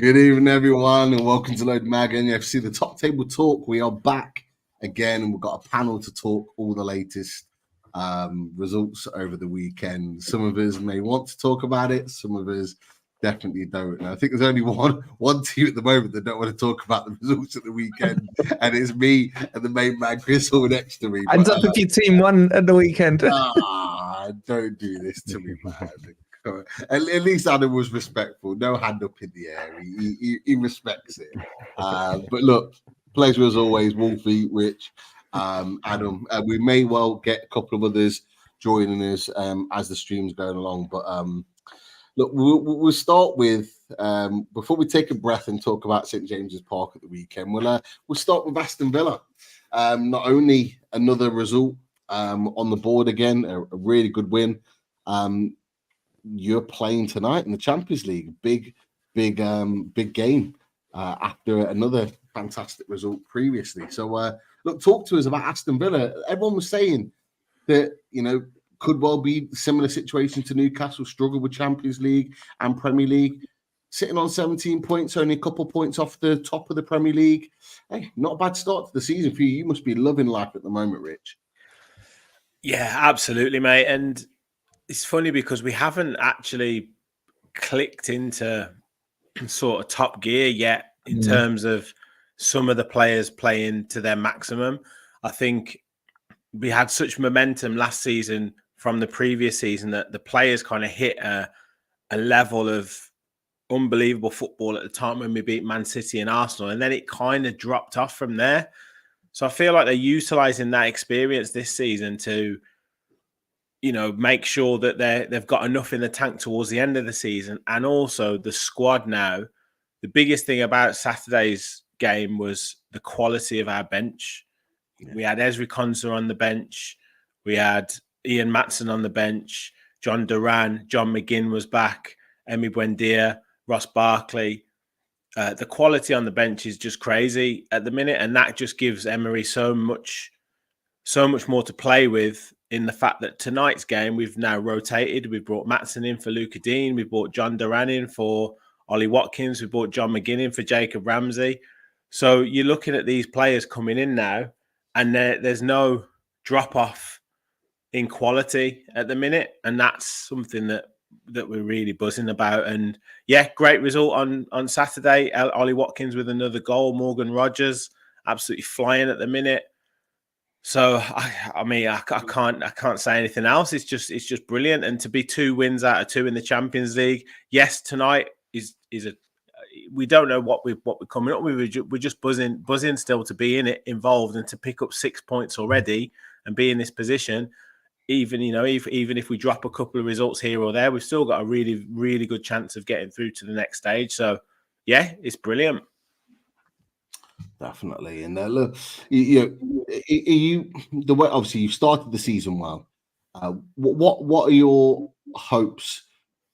Good evening, everyone, and welcome to Load Mag NFC, the top table talk. We are back again, and we've got a panel to talk all the latest results over the weekend. Some of us may want to talk about it, some of us definitely don't. And I think there's only one team at the moment that don't want to talk about the results at the weekend, and it's me and the main man Chris all next to me. Hands up if your team won at the weekend. Don't do this to me, man. At least Adam was respectful. No hand up in the air. He respects it. But look, pleasure as always, Wolfie, Rich, Adam. We may well get a couple of others joining us as the stream's going along. But look, we'll start with before we take a breath and talk about St James's Park at the weekend. We'll start with Aston Villa. Not only another result on the board again, a really good win. You're playing tonight in the Champions League, big game after another fantastic result previously. So, look, talk to us about Aston Villa. Everyone was saying that could well be a similar situation to Newcastle, struggle with Champions League and Premier League, sitting on 17 points, only a couple points off the top of the Premier League. Hey, not a bad start to the season for you. You must be loving life at the moment, Rich. Yeah, absolutely, mate. And it's funny because we haven't actually clicked into sort of top gear yet in terms of some of the players playing to their maximum. I think we had such momentum last season from the previous season that the players kind of hit a level of unbelievable football at the time when we beat Man City and Arsenal, and then it kind of dropped off from there. So I feel like they're utilising that experience this season to make sure that they've got enough in the tank towards the end of the season. And also the squad now, the biggest thing about Saturday's game was the quality of our bench. Yeah. We had Ezri Konsa on the bench. We had Ian Matson on the bench. John Duran, John McGinn was back. Emi Buendia, Ross Barkley. The quality on the bench is just crazy at the minute. And that just gives Emery so much more to play with, in the fact that tonight's game, we've now rotated. We've brought Matson in for Luca Dean. We brought John Duran in for Ollie Watkins. We brought John McGinn in for Jacob Ramsey. So you're looking at these players coming in now, and there's no drop-off in quality at the minute. And that's something that we're really buzzing about. And yeah, great result on Saturday. Ollie Watkins with another goal. Morgan Rogers absolutely flying at the minute. So I can't say anything else. It's just brilliant, and to be 2 wins out of 2 in the Champions League. Yes, tonight is we don't know what we're coming up with. We're just buzzing still to be in it, involved, and to pick up 6 points already and be in this position. Even if we drop a couple of results here or there, we've still got a really, really good chance of getting through to the next stage. So yeah, it's brilliant. Definitely. And look, the way obviously you started the season well. What are your hopes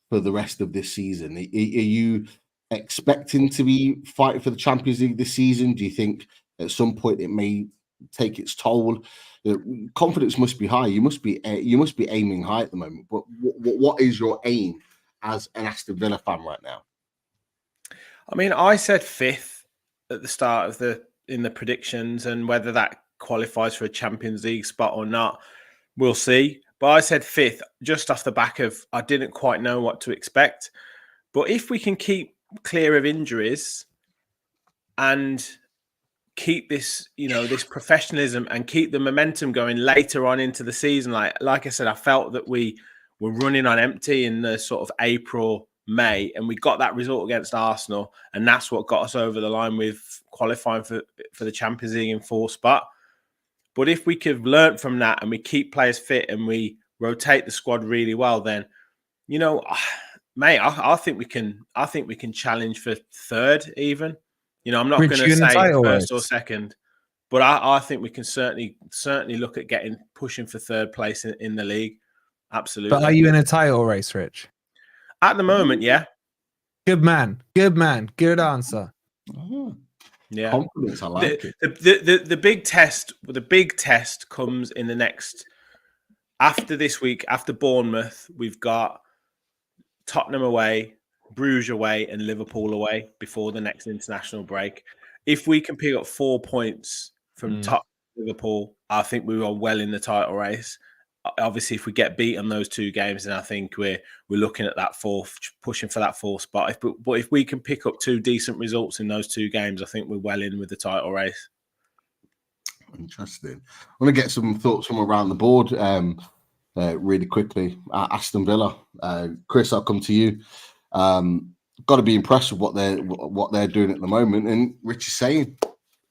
for the rest of this season? Are you expecting to be fighting for the Champions League this season? Do you think at some point it may take its toll? Confidence must be high. You must be aiming high at the moment. But what is your aim as an Aston Villa fan right now? I mean, I said 5th at the start of in the predictions, and whether that qualifies for a Champions League spot or not, we'll see. But I said 5th just off the back of I didn't quite know what to expect. But if we can keep clear of injuries and keep this, this professionalism and keep the momentum going later on into the season, like I said, I felt that we were running on empty in the sort of April, May, and we got that result against Arsenal, and that's what got us over the line with qualifying for the Champions League in 4th spot. But if we could learn from that and we keep players fit and we rotate the squad really well, then mate, I think we can challenge for 3rd even. I'm not going to say 1st or 2nd, but I think we can certainly look at pushing for 3rd place in the league. Absolutely. But are you in a title race, Rich? At the moment, yeah. Good man. Good answer. Yeah. Confidence, I like it. The big test comes in the next, after this week, after Bournemouth, we've got Tottenham away, Bruges away and Liverpool away before the next international break. If we can pick up 4 points from top Liverpool, I think we are well in the title race. Obviously, if we get beat on those 2 games, then I think we're looking at that pushing for that 4th spot. But if we can pick up 2 decent results in those 2 games, I think we're well in with the title race. Interesting. I want to get some thoughts from around the board really quickly. Aston Villa, Chris, I'll come to you. Got to be impressed with what they're doing at the moment. And Richie's saying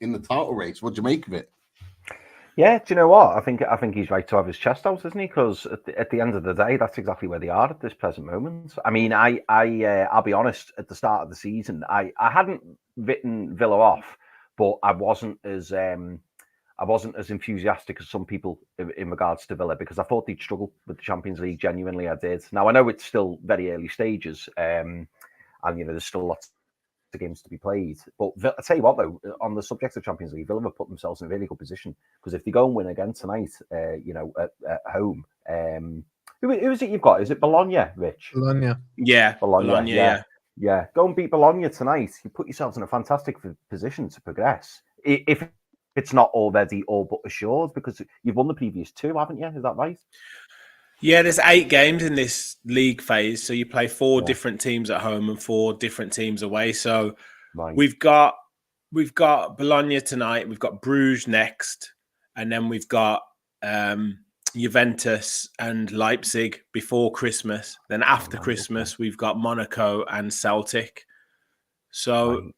in the title race, what do you make of it? Yeah, do you know what? I think he's right to have his chest out, isn't he? Because at the end of the day, that's exactly where they are at this present moment. I mean, I'll be honest. At the start of the season, I hadn't written Villa off, but I wasn't as enthusiastic as some people in regards to Villa, because I thought they'd struggle with the Champions League. Genuinely, I did. Now I know it's still very early stages, and there's still lots of games to be played. But I tell you what, though, on the subject of Champions League, Villa have put themselves in a really good position, because if they go and win again tonight, at home, who is it you've got? Is it Bologna, Rich? Bologna. Yeah, Bologna. Yeah. Go and beat Bologna tonight. You put yourselves in a fantastic position to progress. If it's not already all but assured, because you've won the previous 2, haven't you? Is that right? Yeah, there's 8 games in this league phase, so you play 4 different teams at home and 4 different teams away. So we've got Bologna tonight, we've got Bruges next, and then we've got Juventus and Leipzig before Christmas. Then after Christmas, we've got Monaco and Celtic. So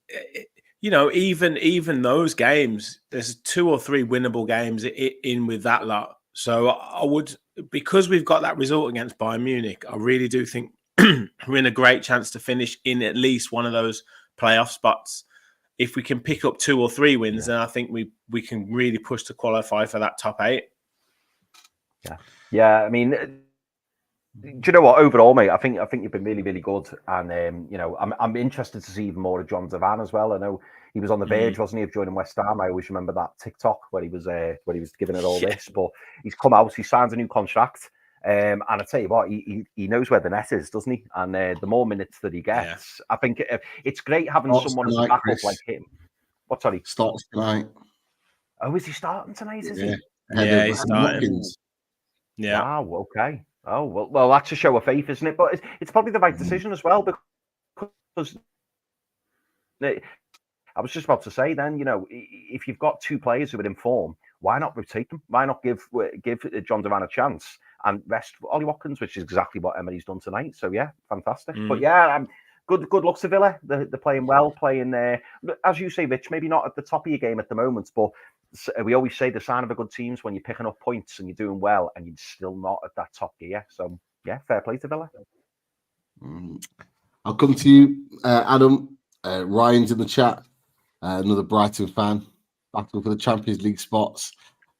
even those games, there's 2 or 3 winnable games in with that lot. So I would, because we've got that result against Bayern Munich, I really do think we're in a great chance to finish in at least one of those playoff spots. If we can pick up 2 or 3 wins, then I think we can really push to qualify for that top 8. Yeah. I mean, do you know what? Overall, mate, I think you've been really, really good, and I'm interested to see even more of John Devan as well. I know he was on the verge, wasn't he, of joining West Ham? I always remember that TikTok where he was giving it all this, but he's come out, he signed a new contract, and I tell you what, he knows where the net is, doesn't he? And the more minutes that he gets, I think it's great having someone as a backup like him. What? Sorry, starts tonight. Oh, is he starting tonight? Is he? Yeah, he's starting. Yeah. Wow. Okay. Oh, well, that's a show of faith, isn't it? But it's probably the right decision as well, because I was just about to say then, if you've got 2 players who are in form, why not rotate them? Why not give John Duran a chance and rest Ollie Watkins, which is exactly what Emery's done tonight. So, yeah, fantastic. But, yeah, good luck to Villa. They're playing well, playing there. As you say, Rich, maybe not at the top of your game at the moment, but we always say the sign of a good team's when you're picking up points and you're doing well and you're still not at that top gear. So, yeah, fair play to Villa. I'll come to you, Adam. Ryan's in the chat, another Brighton fan, battling for the Champions League spots.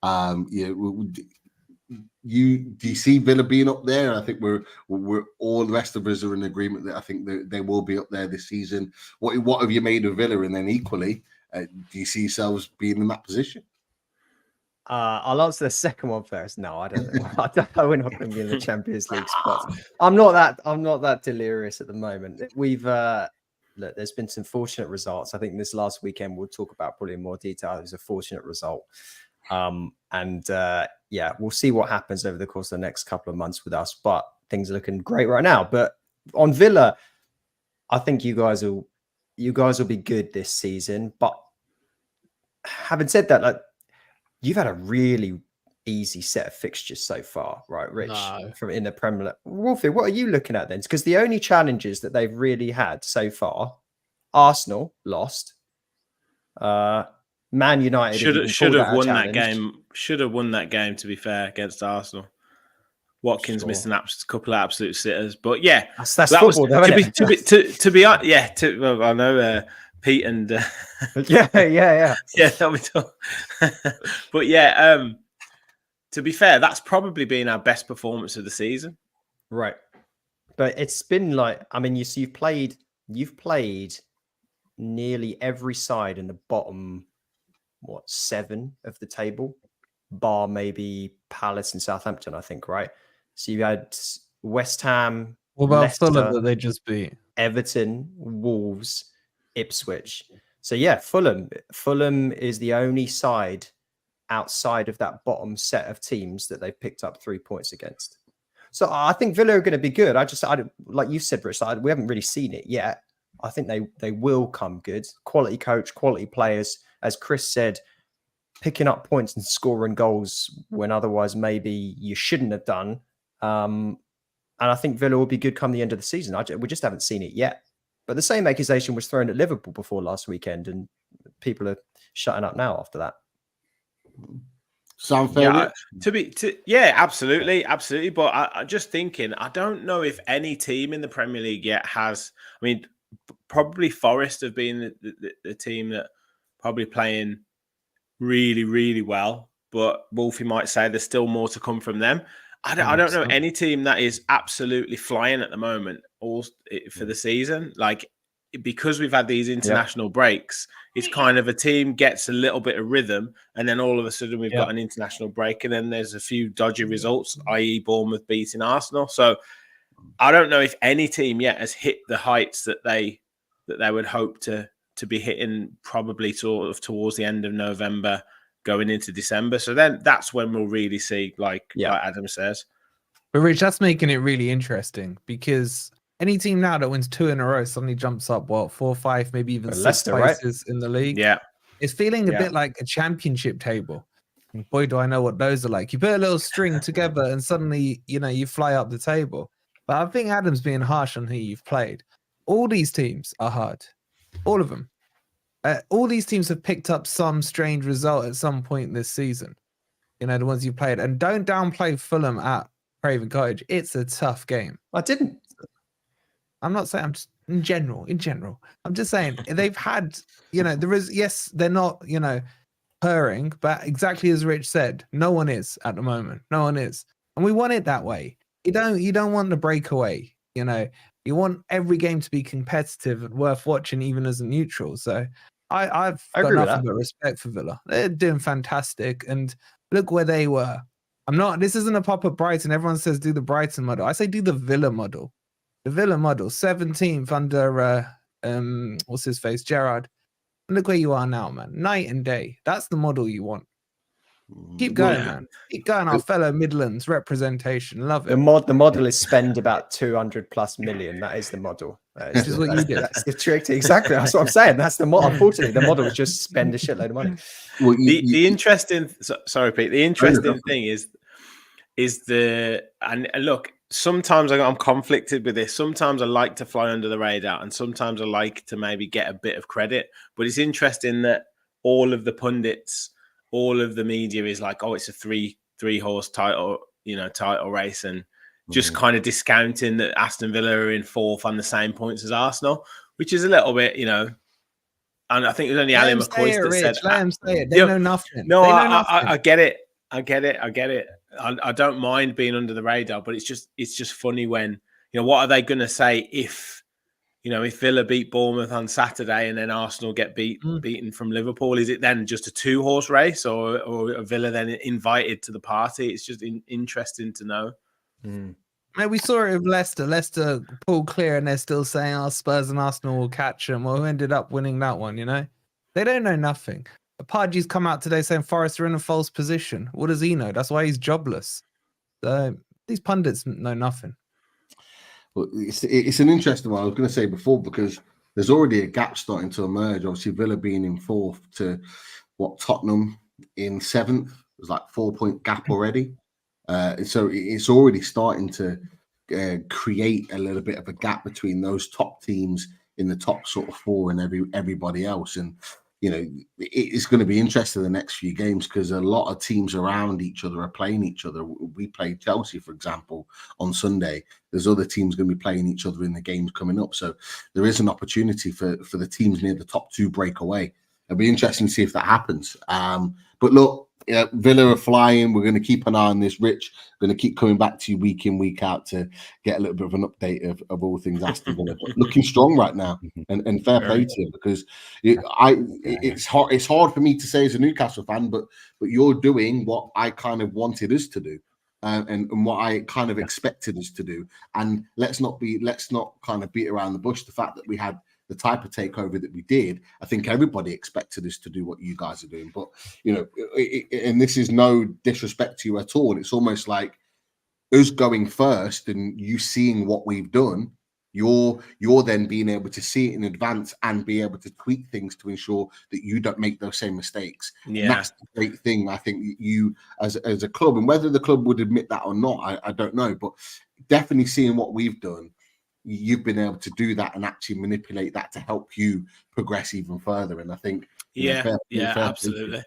Do you see Villa being up there? I think we're all the rest of us are in agreement that I think they will be up there this season. What have you made of Villa? And then equally, do you see yourselves being in that position? I'll answer the second one first. No, I don't know. I don't know. We're not going to be in the Champions League spot. I'm not that delirious at the moment. We've look, there's been some fortunate results. I think this last weekend we'll talk about probably in more detail. It was a fortunate result. Yeah, we'll see what happens over the course of the next couple of months with us. But things are looking great right now. But on Villa, I think you guys will be good this season. But having said that, like, you've had a really easy set of fixtures so far, right, Rich? No. From in the Premier League. Wolfie, what are you looking at then? Because the only challenges that they've really had so far, Arsenal lost. Man United should have won that game. Should have won that game, to be fair, against Arsenal. Watkins missed a couple of absolute sitters, but yeah, that's football, though, to be honest, yeah. Well, I know Pete and yeah, that'll be tough. But yeah, to be fair, that's probably been our best performance of the season, right? But it's been like, I mean, you've played nearly every side in the bottom, 7 of the table, bar maybe Palace and Southampton, I think, right? So you had West Ham. What about Fulham that they just beat? Everton, Wolves, Ipswich. So yeah, Fulham is the only side outside of that bottom set of teams that they've picked up 3 points against. So I think Villa are going to be good. I like you said, Rich, we haven't really seen it yet. I think they will come good. Quality coach, quality players. As Chris said, picking up points and scoring goals when otherwise maybe you shouldn't have done. And I think Villa will be good come the end of the season. We just haven't seen it yet. But the same accusation was thrown at Liverpool before last weekend, and people are shutting up now after that. Sound fair? Yeah, absolutely. But I'm just thinking, I don't know if any team in the Premier League yet has. I mean, probably Forest have been the team that probably playing really, really well. But Wolfie might say there's still more to come from them. I don't know any team that is absolutely flying at the moment all for the season. Like, because we've had these international breaks, it's kind of a team gets a little bit of rhythm, and then all of a sudden we've got an international break, and then there's a few dodgy results, i.e. Bournemouth beating Arsenal. So I don't know if any team yet has hit the heights that they would hope to be hitting, probably sort of towards the end of November, going into December. So then that's when we'll really see, like Adam says. But Rich, that's making it really interesting, because any team now that wins 2 in a row suddenly jumps up, 4, 5, maybe even 6 places in the league. Yeah. It's feeling a bit like a championship table. And boy, do I know what those are like. You put a little string together and suddenly, you fly up the table. But I think Adam's being harsh on who you've played. All these teams are hard. All of them. All these teams have picked up some strange result at some point this season. The ones you played. And don't downplay Fulham at Craven Cottage. It's a tough game. I didn't. I'm not saying, I'm just in general. I'm just saying they've had, there is, yes, they're not, purring, but exactly as Rich said, no one is at the moment. No one is. And we want it that way. You don't want the breakaway, you want every game to be competitive and worth watching, even as a neutral. So I've got nothing but respect for Villa. They're doing fantastic. And look where they were. This isn't a pop at Brighton. Everyone says do the Brighton model. I say do the Villa model. The Villa model, 17th under what's his face, Gerrard. And look where you are now, man. Night and day. That's the model you want. Keep going, man. Keep going. Our fellow Midlands representation. Love it. The model is spend about 200+ million. That is the model. Which is what you did. That's the trick. Exactly. That's what I'm saying. That's the model. Unfortunately, the model is just spend a shitload of money. Well, the interesting, sorry, Pete. The interesting thing is and look, sometimes I'm conflicted with this. Sometimes I like to fly under the radar, and sometimes I like to maybe get a bit of credit. But it's interesting that all of the pundits, all of the media is like, oh, it's a three horse title race, and just kind of discounting that Aston Villa are in 4th on the same points as Arsenal, which is a little bit, and I think it was only Ali McCoy that said, let them say it. They know nothing. No, I get it. I get it. I don't mind being under the radar, but it's just funny when, what are they going to say if Villa beat Bournemouth on Saturday and then Arsenal get beaten from Liverpool? Is it then just a 2-horse race, or a Villa then invited to the party? It's just interesting to know. Mate, we saw it with Leicester. Leicester pulled clear, and they're still saying, Spurs and Arsenal will catch them. Well, who ended up winning that one, They don't know nothing. Pardee's come out today saying Forest are in a false position. What does he know? That's why he's jobless. So these pundits know nothing. Well, it's an interesting one. I was going to say before, because there's already a gap starting to emerge. Obviously, Villa being in 4th to Tottenham in 7th. There's like 4-point gap already. So it's already starting to create a little bit of a gap between those top teams in the top sort of 4 and everybody else. And it's going to be interesting the next few games, because a lot of teams around each other are playing each other. We played Chelsea, for example, on Sunday. There's other teams going to be playing each other in the games coming up. So there is an opportunity for the teams near the top 2 break away. It'll be interesting to see if that happens. But look, Villa are flying. We're going to keep an eye on this. Rich, going to keep coming back to you week in, week out to get a little bit of an update of all things Aston Villa. Looking strong right now, and fair play to you, because it's hard. It's hard for me to say as a Newcastle fan, but you're doing what I kind of wanted us to do. and what I kind of expected us to do. And let's not kind of beat around the bush. The fact that we had the type of takeover that we did, I think everybody expected us to do what you guys are doing. But and this is no disrespect to you at all. It's almost like us going first and you seeing what we've done. You're then being able to see it in advance and be able to tweak things to ensure that you don't make those same mistakes. Yeah, and that's the great thing. I think you as a club, and whether the club would admit that or not, I don't know, but definitely seeing what we've done, you've been able to do that and actually manipulate that to help you progress even further. And I think absolutely.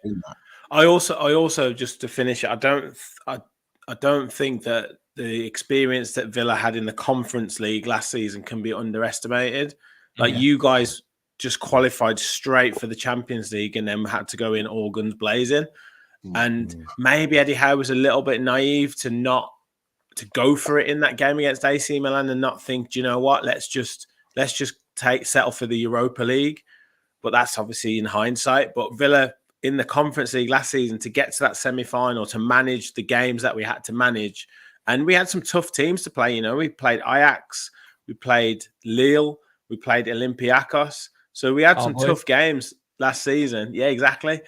I also just to finish it, I don't think that the experience that Villa had in the Conference League last season can be underestimated. Like you guys just qualified straight for the Champions League and then had to go in all guns blazing. And maybe Eddie Howe was a little bit naive to go for it in that game against AC Milan and not think, do you know what, let's just settle for the Europa League. But that's obviously in hindsight. But Villa in the Conference League last season, to get to that semi-final, to manage the games that we had to manage, and we had some tough teams to play. We played Ajax, we played Lille, we played Olympiacos. So we had some tough games last season. Yeah, exactly.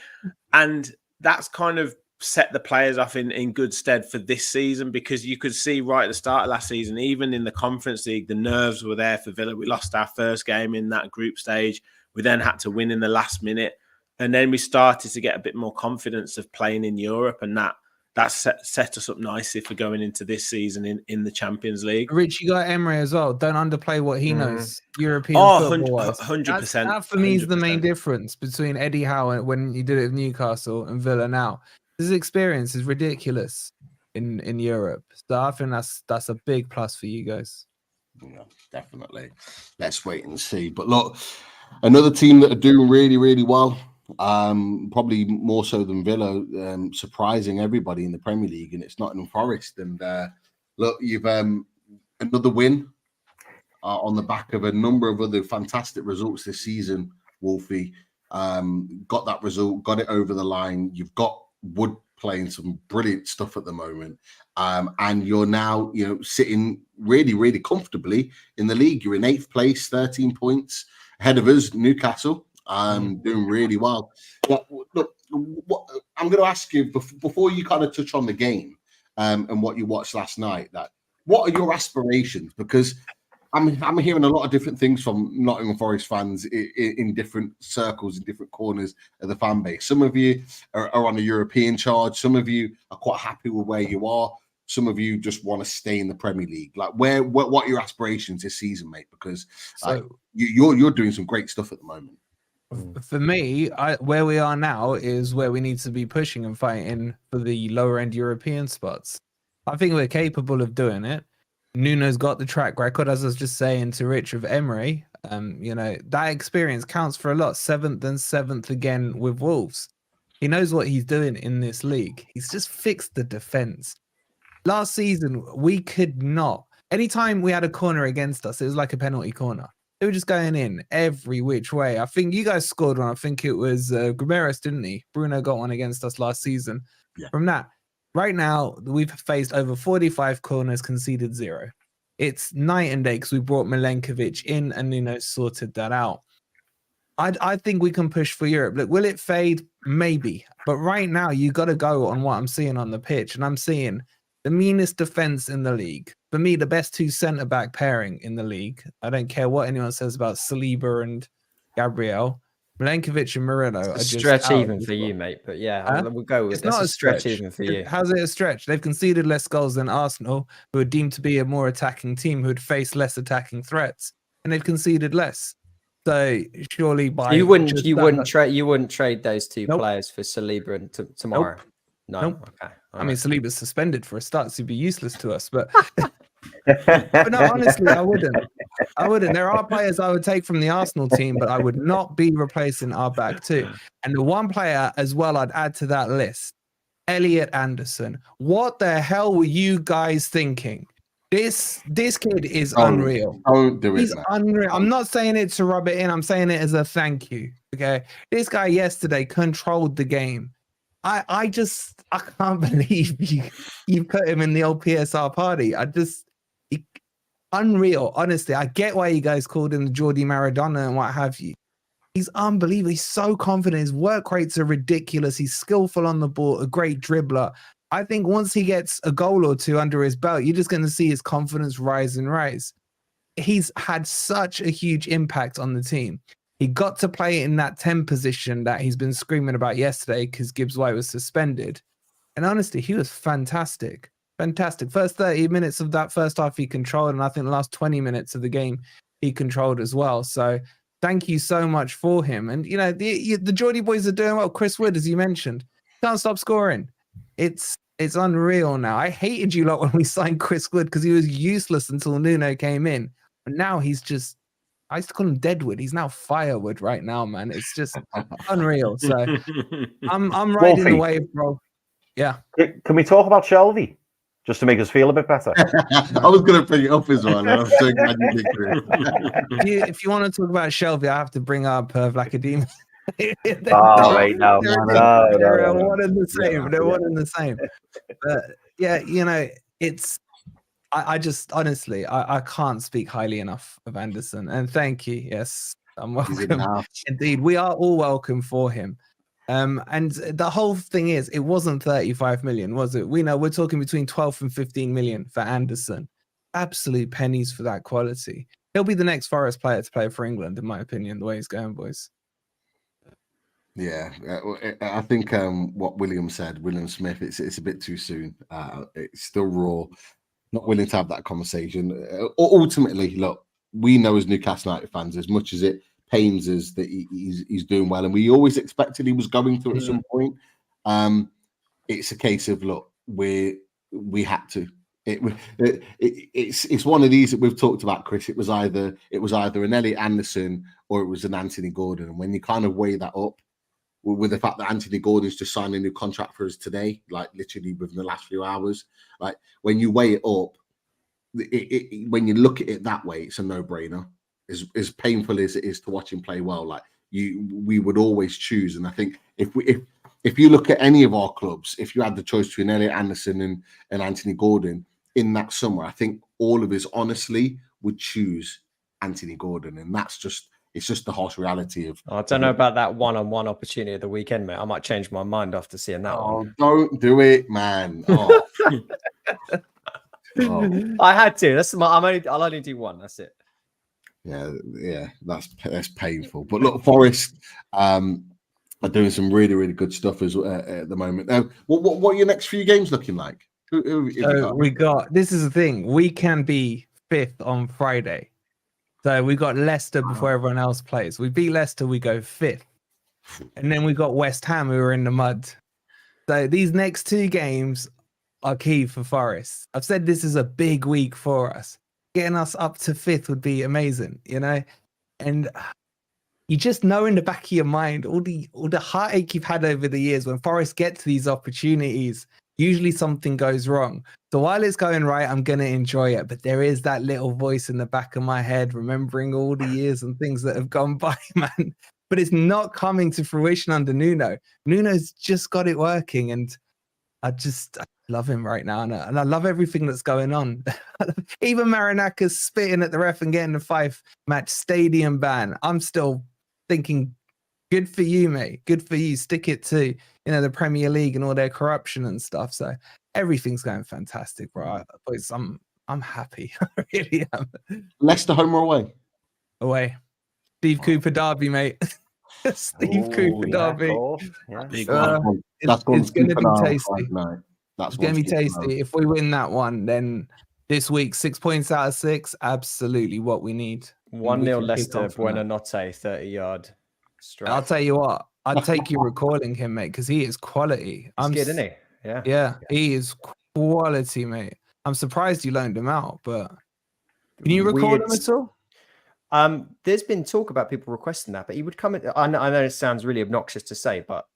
And that's kind of set the players off in good stead for this season, because you could see right at the start of last season, even in the Conference League, the nerves were there for Villa. We lost our first game in that group stage. We then had to win in the last minute. And then we started to get a bit more confidence of playing in Europe, and that set us up nicely for going into this season in the Champions League. Rich, you got Emery as well. Don't underplay what he knows. European football. 100%. That for me is the main difference between Eddie Howe when he did it with Newcastle and Villa now. His experience is ridiculous in Europe. So I think that's a big plus for you guys. Yeah, definitely. Let's wait and see. But look, another team that are doing really, really well, probably more so than Villa, surprising everybody in the Premier League, and it's Nottingham Forest. And look, you've another win on the back of a number of other fantastic results this season. Wolfie got that result, got it over the line. You've got Wood playing some brilliant stuff at the moment, and you're now sitting really, really comfortably in the league. You're in 8th place, 13 points ahead of us, Newcastle. Doing really well. But look, I'm going to ask you before you kind of touch on the game and what you watched last night. What are your aspirations? Because I'm hearing a lot of different things from Nottingham Forest fans in different circles, in different corners of the fan base. Some of you are on a European charge. Some of you are quite happy with where you are. Some of you just want to stay in the Premier League. Like, what are your aspirations this season, mate? Because you're doing some great stuff at the moment. For me, where we are now is where we need to be pushing and fighting for the lower end European spots. I think we're capable of doing it. Nuno's got the track record, as I was just saying to Rich, of Emery. That experience counts for a lot. 7th and 7th again with Wolves. He knows what he's doing in this league. He's just fixed the defense. Last season, we could not. Anytime we had a corner against us, it was like a penalty corner. They were just going in every which way. I think you guys scored one. I think it was Guimaraes, didn't he? Bruno got one against us last season. Yeah. From that, right now, we've faced over 45 corners, conceded 0. It's night and day because we brought Milenkovic in and Nuno sorted that out. I think we can push for Europe. Look, will it fade? Maybe. But right now, you got to go on what I'm seeing on the pitch. And I'm seeing the meanest defense in the league. For me, the best 2 centre-back pairing in the league. I don't care what anyone says about Saliba and Gabriel. Milenkovic and Moreno are just stretch even for you, mate. But yeah, we'll go with it. It's not a stretch even for you. How's it a stretch? They've conceded less goals than Arsenal, who are deemed to be a more attacking team, who would face less attacking threats, and they've conceded less. So surely by you wouldn't trade those 2 players for Saliba and tomorrow. Nope. No. Nope. Okay. I mean, Saliba's suspended for a start, so he'd be useless to us. But no, honestly, I wouldn't. There are players I would take from the Arsenal team, but I would not be replacing our back 2. And the one player as well I'd add to that list, Elliot Anderson. What the hell were you guys thinking? This kid is unreal. Don't do it. He's unreal. I'm not saying it to rub it in. I'm saying it as a thank you. Okay. This guy yesterday controlled the game. I can't believe you put him in the old PSR party. Unreal. Honestly, I get why you guys called him the Geordie Maradona and what have you. He's unbelievable. He's so confident. His work rates are ridiculous. He's skillful on the ball, a great dribbler. I think once he gets a goal or two under his belt, you're just going to see his confidence rise and rise. He's had such a huge impact on the team. He got to play in that 10 position that he's been screaming about yesterday because Gibbs White was suspended. And honestly, he was fantastic. Fantastic. First 30 minutes of that first half he controlled, and I think the last 20 minutes of the game he controlled as well. So thank you so much for him. And, you know, the Geordie boys are doing well. Chris Wood, as you mentioned, can't stop scoring. It's unreal now. I hated you lot when we signed Chris Wood because he was useless until Nuno came in. But now he's just, I used to call him Deadwood. He's now Firewood right now, man. It's just unreal. So I'm riding the wave, bro. Yeah. Can we talk about Shelby? Just to make us feel a bit better. I was going to bring it up as well. I'm so glad you did it. If you want to talk about Shelby, I have to bring up Vladimir. Wait, no. They're one and the same. They're one and the same. But yeah, you know, it's. I just honestly, I can't speak highly enough of Anderson. And thank you. Yes, I'm welcome. Indeed, we are all welcome for him. And the whole thing is, it wasn't 35 million, was it? We know we're talking between 12 and 15 million for Anderson. Absolute pennies for that quality. He'll be the next Forest player to play for England, in my opinion, the way he's going, boys. Yeah, I think what William Smith, it's a bit too soon. It's still raw. Not willing to have that conversation. Ultimately, look, we know as Newcastle United fans, as much as it pains us that he's doing well, and we always expected he was going to at some point. It's a case of, look, we had to. It's one of these that we've talked about, Chris. It was either an Elliot Anderson or it was an Anthony Gordon, and when you kind of weigh that up with the fact that Anthony Gordon's just signed a new contract for us today, like literally within the last few hours, like when you weigh it up, when you look at it that way, it's a no-brainer. As painful as it is to watch him play well, like we would always choose. And I think if you look at any of our clubs, if you had the choice between Elliot Anderson and Anthony Gordon in that summer, I think all of us honestly would choose Anthony Gordon, and it's just the harsh reality of. I don't know about that one-on-one opportunity at the weekend, mate. I might change my mind after seeing that one. Don't do it, man. Oh. I had to. I'll only do one. That's it. Yeah, that's painful. But look, Forest are doing some really, really good stuff at the moment. What are your next few games looking like? We got. This is the thing. We can be 5th on Friday. So we got Leicester before everyone else plays. We beat Leicester, we go 5th. And then we got West Ham, who are in the mud. So these next 2 games are key for Forest. I've said this is a big week for us. Getting us up to 5th would be amazing, you know? And you just know in the back of your mind, all the heartache you've had over the years when Forest get to these opportunities, usually something goes wrong. So while it's going right, I'm going to enjoy it. But there is that little voice in the back of my head, remembering all the years and things that have gone by, man. But it's not coming to fruition under Nuno. Nuno's just got it working. And I love him right now. And I love everything that's going on. Even Marinaka's spitting at the ref and getting the 5-match stadium ban. I'm still thinking, good for you, mate. Good for you. Stick it to, the Premier League and all their corruption and stuff. So everything's going fantastic, bro. Boys, I'm happy. I really am. Leicester home or away? Away. Steve Cooper derby, mate. Steve Cooper derby. That's going it's going to be tasty. That's it's going to be tasty. If we win that one, then this week, 6 points out of 6, absolutely what we need. 1-0 Leicester, Buonanotte, 30-yard strike. I'll tell you what, I'd take you recalling him, mate, because he is quality. He's good, isn't he? Yeah, he is quality, mate. I'm surprised you loaned him out, but can you recall him at all? There's been talk about people requesting that, but he would come in. I know it sounds really obnoxious to say, but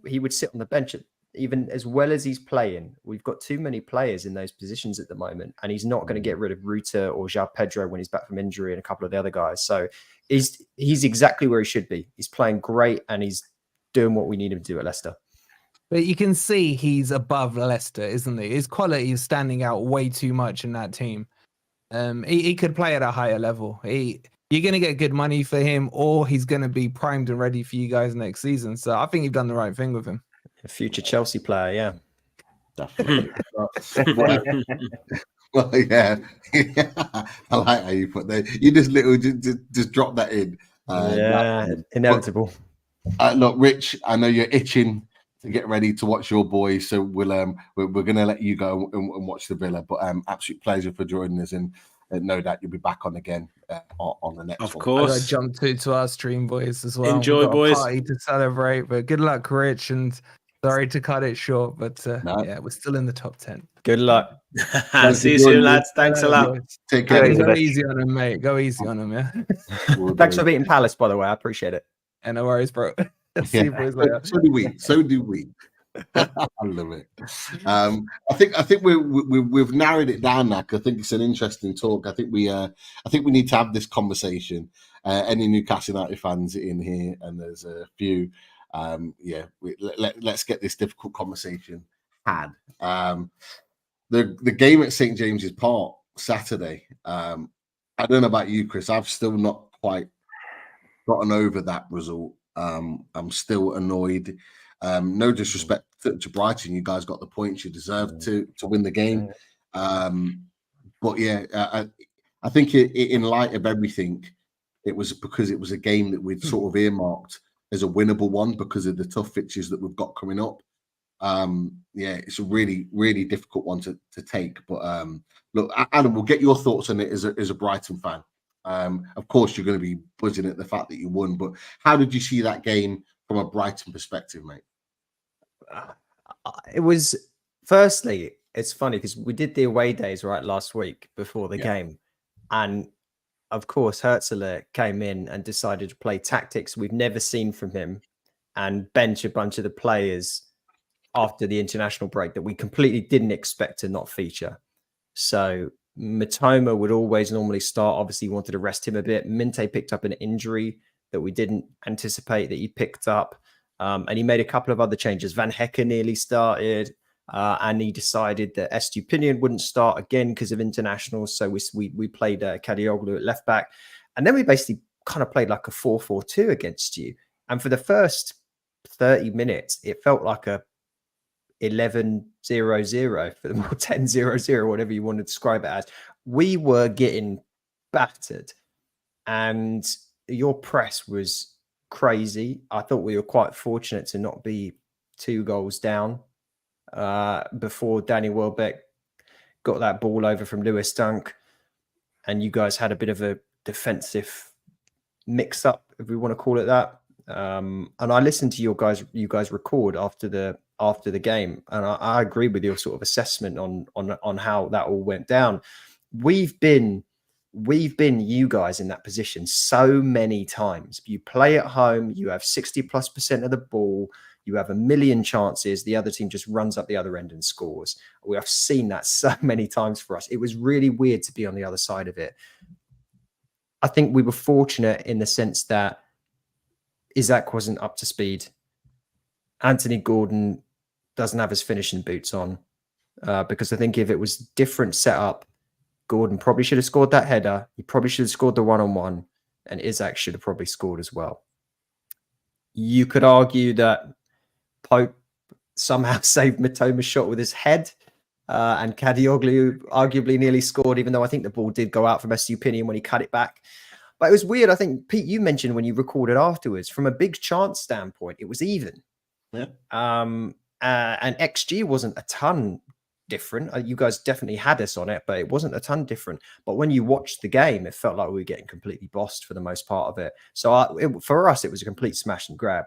he would sit on the bench even as well as he's playing. We've got too many players in those positions at the moment, and he's not going to get rid of Ruta or João Pedro when he's back from injury and a couple of the other guys. So he's exactly where he should be. He's playing great, and he's doing what we need him to do at Leicester. But you can see he's above Leicester, isn't he? His quality is standing out way too much in that team. He could play at a higher level. You're going to get good money for him, or he's going to be primed and ready for you guys next season. So I think you've done the right thing with him. A future Chelsea player, yeah. Definitely. Well, yeah. I like how you put that. You just drop that in. Inevitable. Look, Rich, I know you're itching to get ready to watch your boys, so we're going to let you go and watch the Villa. But absolute pleasure for joining us, and no doubt you'll be back on again on the next one. Of course. I got to jump to our stream, boys, as well. Enjoy, We've got boys. a party to celebrate, but good luck, Rich, and sorry to cut it short, but yeah, we're still in the top 10. Good luck. See you soon, lads. Thanks a lot. Take care. Go easy on him, mate. Go easy on him, yeah. Thanks for beating Palace, by the way. I appreciate it. And no worries, bro. See you boys later. So do we. I love it. I think we've narrowed it down now. I think it's an interesting talk. I think we need to have this conversation. Any Newcastle United fans in here, and there's a few. Let's get this difficult conversation had. The game at St James's Park Saturday. I don't know about you, Chris. I've still not quite gotten over that result. I'm still annoyed. No disrespect to Brighton, you guys got the points you deserved to win the game. But yeah, I think in light of everything, it was because it was a game that we'd sort of earmarked as a winnable one because of the tough fixtures that we've got coming up. It's a really, really difficult one to take. But look, Adam, we'll get your thoughts on it as a Brighton fan. Of course, you're going to be buzzing at the fact that you won, but how did you see that game from a Brighton perspective, mate? It was, firstly, it's funny because we did the away days last week before the game, and of course Hertzler came in and decided to play tactics we've never seen from him and bench a bunch of the players after the international break that we completely didn't expect to not feature. So Matoma would always normally start. Obviously, he wanted to rest him a bit. Minte picked up an injury that we didn't anticipate that he picked up. And he made a couple of other changes. Van Hecken nearly started, and he decided that Estupinian wouldn't start again because of internationals. So we played Kadioglu at left back. And then we basically kind of played like a 4-4-2 against you. And for the first 30 minutes, it felt like a 11-0-0 for them, or 10-0-0, whatever you want to describe it as. We were getting battered, and your press was crazy. I thought we were quite fortunate to not be 2 goals down before Danny Welbeck got that ball over from Lewis Dunk, and you guys had a bit of a defensive mix-up, if we want to call it that. And I listened to you guys record after the game, and I agree with your sort of assessment on how that all went down. We've been you guys in that position so many times. You play at home, you have 60+% of the ball, you have a million chances, the other team just runs up the other end and scores. We have seen that so many times for us. It was really weird to be on the other side of it. I think we were fortunate in the sense that Isaac wasn't up to speed. Anthony Gordon doesn't have his finishing boots on, because I think if it was different setup, Gordon probably should have scored that header. He probably should have scored the one-on-one, and Isaac should have probably scored as well. You could argue that Pope somehow saved Mitoma's shot with his head, and Kadioglu arguably nearly scored, even though I think the ball did go out from Estupinian when he cut it back. But it was weird. I think, Pete, you mentioned when you recorded afterwards, from a big chance standpoint, it was even. Yeah. And XG wasn't a ton different. You guys definitely had us on it, but it wasn't a ton different. But when you watched the game, it felt like we were getting completely bossed for the most part of it. So for us, it was a complete smash and grab.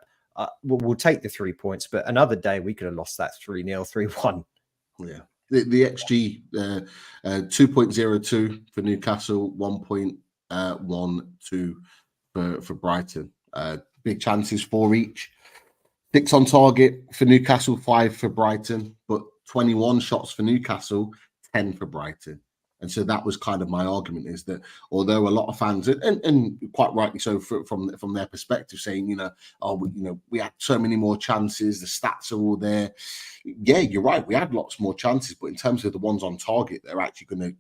We'll take the 3 points, but another day we could have lost that 3-0, 3-1. Yeah. The XG 2.02 for Newcastle, 1.12 for Brighton. Big chances, 4 each. 6 on target for Newcastle, 5 for Brighton, but 21 shots for Newcastle, 10 for Brighton. And so that was kind of my argument, is that although a lot of fans, and quite rightly so from their perspective, saying, we had so many more chances, the stats are all there. Yeah, you're right. We had lots more chances, but in terms of the ones on target, they're actually going to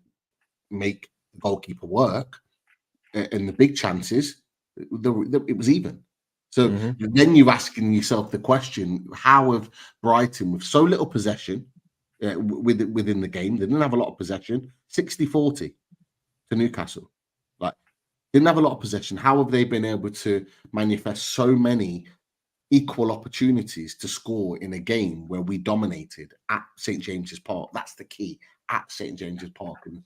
make the goalkeeper work. And the big chances, it was even. So then you're asking yourself the question, how have Brighton, with so little possession within the game, they didn't have a lot of possession, 60-40 to Newcastle. Like, didn't have a lot of possession. How have they been able to manifest so many equal opportunities to score in a game where we dominated at St. James's Park? That's the key, at St. James's Park. And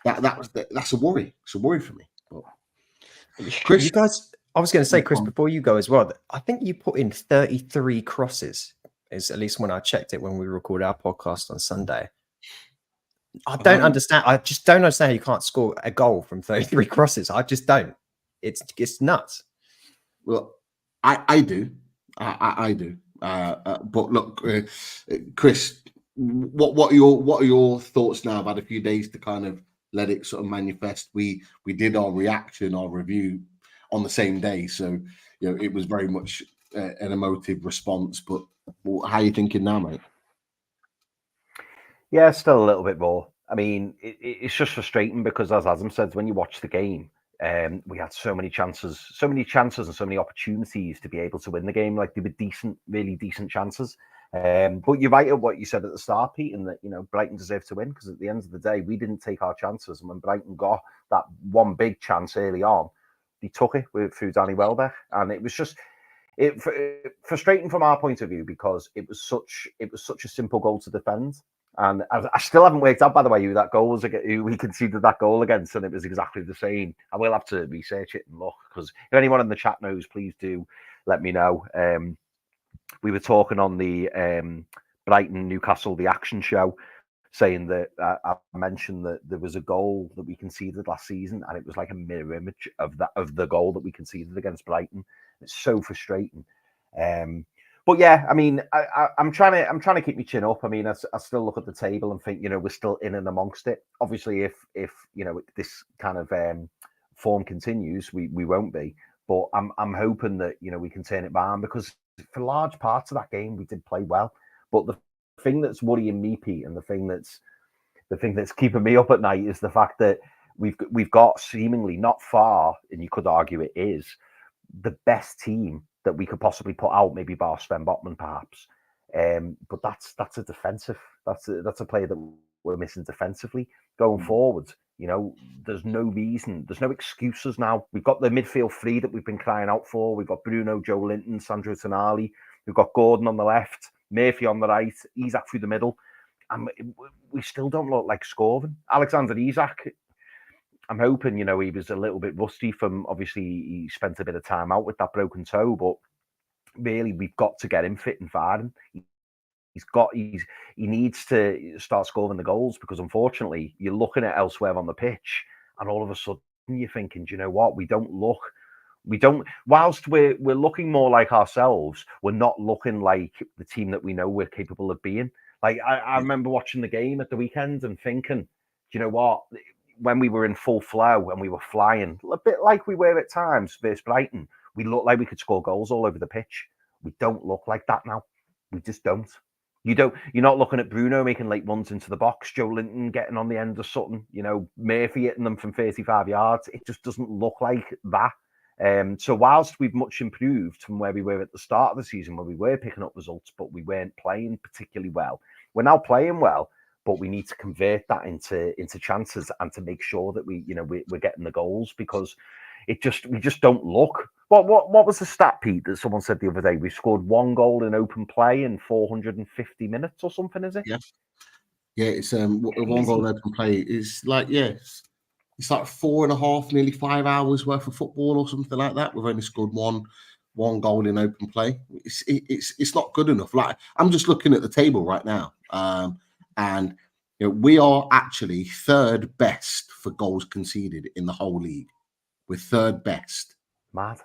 that's a worry. It's a worry for me. But Chris, you guys, I was going to say, Chris, before you go as well, I think you put in 33 crosses, is at least when I checked it when we recorded our podcast on Sunday. I don't understand. I just don't understand how you can't score a goal from 33 crosses. I just don't. It's nuts. Well, I do. I do. But look, Chris, what are your thoughts now? I've had a few days to kind of let it sort of manifest. We did our reaction, our review on the same day, so it was very much an emotive response. But how are you thinking now, mate? Yeah, still a little bit raw. I mean, it's just frustrating because, as Adam said, when you watch the game, we had so many chances and so many opportunities to be able to win the game. Like, they were decent, really decent chances. But you're right at what you said at the start, Pete, and that Brighton deserved to win, because at the end of the day, we didn't take our chances. And when Brighton got that one big chance early on, they took it through Danny Welbeck, and it was just frustrating from our point of view, because it was such a simple goal to defend. And I still haven't worked out, by the way, who we conceded that goal against, and it was exactly the same. I will have to research it and look, because if anyone in the chat knows, please do let me know. We were talking on the Brighton Newcastle the action show, saying that I mentioned that there was a goal that we conceded last season, and it was like a mirror image of the goal that we conceded against Brighton. It's so frustrating. But yeah, I mean, I'm trying to keep my chin up. I mean, I still look at the table and think, we're still in and amongst it. Obviously, if this kind of form continues, we won't be. But I'm hoping that we can turn it around, because for large parts of that game we did play well. But the thing that's worrying me, Pete, and the thing that's keeping me up at night is the fact that we've got seemingly not far, and you could argue it is the best team that we could possibly put out, maybe bar Sven Botman perhaps. But that's a defensive. That's a player that we're missing defensively going forward. There's no reason, there's no excuses now. We've got the midfield three that we've been crying out for. We've got Bruno, Joe Linton, Sandro Tonali. We've got Gordon on the left, Murphy on the right, Isak through the middle. And we still don't look like scoring. Alexander Isak, I'm hoping, he was a little bit rusty from, obviously, he spent a bit of time out with that broken toe, but really, we've got to get him fit and firing. He needs to start scoring the goals, because unfortunately, you're looking at elsewhere on the pitch, and all of a sudden you're thinking, do you know what? Whilst we're looking more like ourselves, we're not looking like the team that we know we're capable of being. Like, I remember watching the game at the weekend and thinking, do you know what? When we were in full flow and we were flying, a bit like we were at times versus Brighton, we looked like we could score goals all over the pitch. We don't look like that now. We just don't. You're not looking at Bruno making late runs into the box, Joe Linton getting on the end of something, Murphy hitting them from 35 yards. It just doesn't look like that. So whilst we've much improved from where we were at the start of the season, where we were picking up results, but we weren't playing particularly well, we're now playing well. But we need to convert that into chances, and to make sure that we're getting the goals, because we just don't look. What was the stat, Pete, that someone said the other day? We scored one goal in open play in 450 minutes or something, is it? Yeah, it's one goal in open play. It's like it's like 4.5, nearly 5 hours worth of football or something like that. We've only scored one goal in open play. It's not good enough. Like, I'm just looking at the table right now. And we are actually third best for goals conceded in the whole league. We're third best. Mad.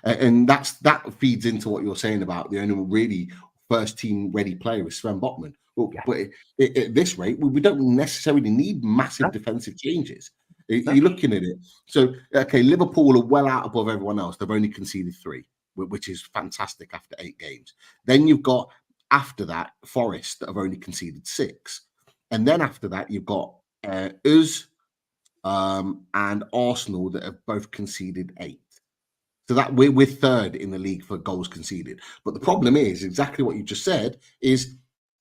And that feeds into what you're saying about the only really first team ready player is Sven Botman. Well, Yeah. but at this rate, we don't necessarily need massive defensive changes. You're looking at it. So, okay, Liverpool are well out above everyone else. They've only conceded 3, which is fantastic after 8 games. Then you've got, after that, Forest that have only conceded 6. And then after that, you've got us and Arsenal that have both conceded 8. So that we're third in the league for goals conceded. But the problem is exactly what you just said, is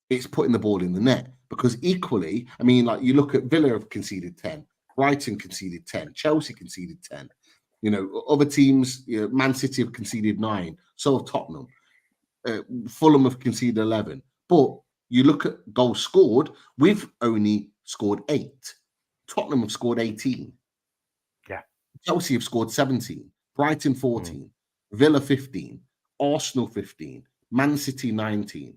it's putting the ball in the net. Because equally, I mean, like you look at Villa have conceded 10, Brighton conceded 10, Chelsea conceded 10. You know, other teams, Man City have conceded 9, so have Tottenham. Fulham have conceded 11. But you look at goals scored, we've only scored 8. Tottenham have scored 18. Yeah. Chelsea have scored 17. Brighton 14. Villa 15. Arsenal 15. Man City 19.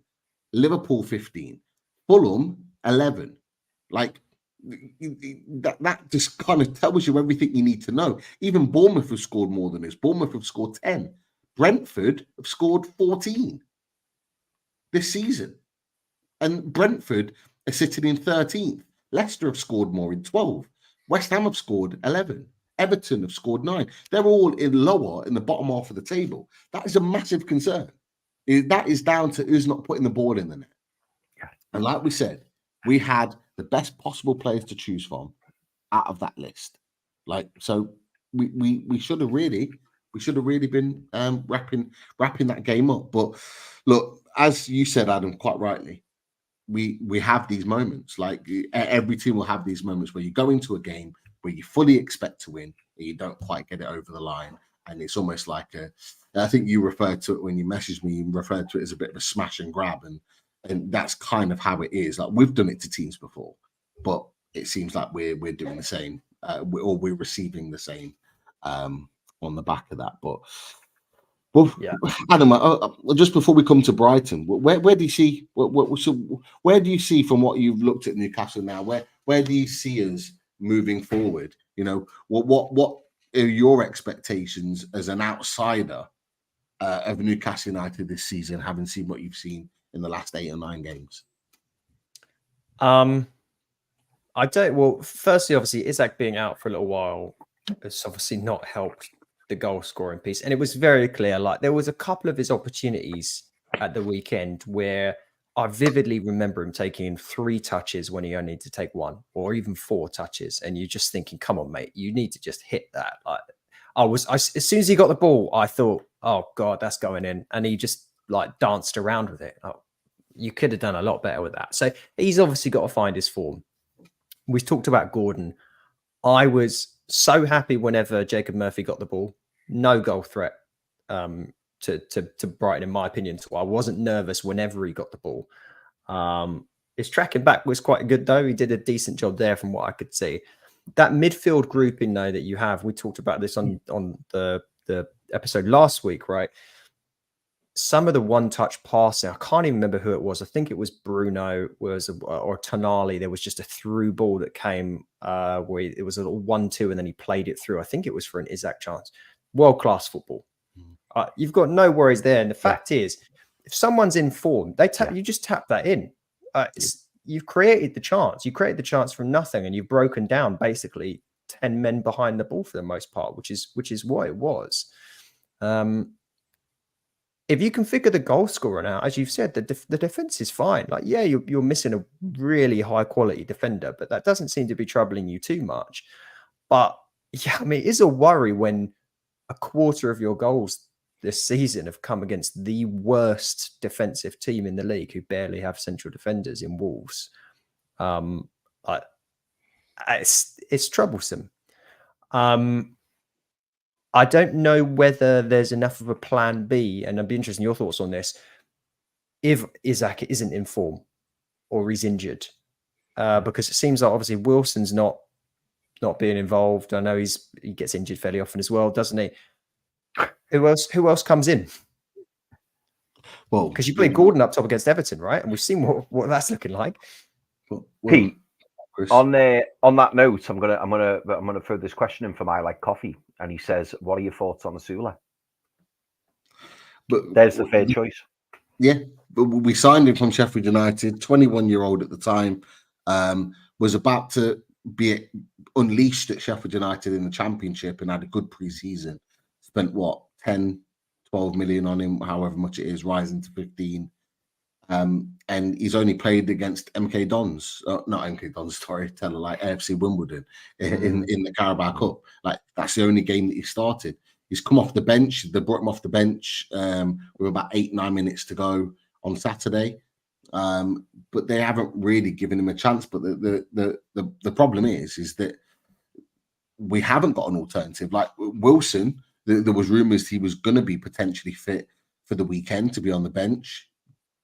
Liverpool 15. Fulham 11. Like that just kind of tells you everything you need to know. Even Bournemouth have scored more than us. Bournemouth have scored 10. Brentford have scored 14 this season. And Brentford are sitting in 13th. Leicester have scored more in 12. West Ham have scored 11. Everton have scored 9. They're all lower in the bottom half of the table. That is a massive concern. That is down to us not putting the ball in the net. And like we said, we had the best possible players to choose from out of that list. Like, so we should have really been wrapping that game up. But look, as you said, Adam, quite rightly, we have these moments. Like every team will have these moments where you go into a game where you fully expect to win and you don't quite get it over the line. And it's almost like I think you referred to it when you messaged me, you referred to it as a bit of a smash and grab. And that's kind of how it is. Like we've done it to teams before, but it seems like we're doing the same, or we're receiving the same on the back of that. But yeah, Adam, just before we come to Brighton, where do you see where do you see from what you've looked at Newcastle now? Where do you see us moving forward? You know, what are your expectations as an outsider of Newcastle United this season, having seen what you've seen in the last 8 or 9 games? I don't. Well, firstly, obviously, Isak being out for a little while has obviously not helped the goal scoring piece, and it was very clear. Like there was a couple of his opportunities at the weekend where I vividly remember him taking 3 touches when he only needed to take 1, or even 4 touches, and you're just thinking, "Come on, mate, you need to just hit that." Like as soon as he got the ball, I thought, "Oh God, that's going in," and he just like danced around with it. Oh, you could have done a lot better with that. So he's obviously got to find his form. We talked about Gordon. I was so happy whenever Jacob Murphy got the ball. No goal threat to Brighton, in my opinion. So I wasn't nervous whenever he got the ball. His tracking back was quite good, though. He did a decent job there from what I could see. That midfield grouping, though, that you have, we talked about this on the episode last week, right? Some of the one-touch passing, I can't even remember who it was. I think it was Bruno or Tonali. There was just a through ball that came where it was a little 1-2 and then he played it through. I think it was for an Isak chance. World-class football. You've got no worries there. And the fact is, if someone's in form, you just tap that in. You've created the chance. You created the chance from nothing and you've broken down basically 10 men behind the ball for the most part, which is what it was. If you can figure the goal scorer out, as you've said, the defense is fine. Like, yeah, you're missing a really high quality defender, but that doesn't seem to be troubling you too much. But yeah, I mean, it is a worry when a quarter of your goals this season have come against the worst defensive team in the league, who barely have central defenders in Wolves. It's troublesome. I don't know whether there's enough of a plan B, and I'd be interested in your thoughts on this, if Isak isn't in form or he's injured. Because it seems like obviously Wilson's not being involved. I know he gets injured fairly often as well, doesn't he? Who else comes in? Well, because you play Gordon up top against Everton, right? And we've seen what that's looking like. Pete, on that note, I'm gonna throw this question in from I Like Coffee, and he says, "What are your thoughts on Asula?" But there's the fair choice. Yeah, but we signed him from Sheffield United, 21-year-old at the time, was about to be unleashed at Sheffield United in the Championship and had a good pre-season. Spent, 10, 12 million on him, however much it is, rising to 15. And he's only played against MK Dons, not MK Dons, sorry, like AFC Wimbledon in the Carabao Cup. Like, that's the only game that he started. He's come off the bench. They brought him off the bench with about 8-9 minutes to go on Saturday. But they haven't really given him a chance. But the problem is that we haven't got an alternative. Like Wilson, there was rumours he was going to be potentially fit for the weekend to be on the bench.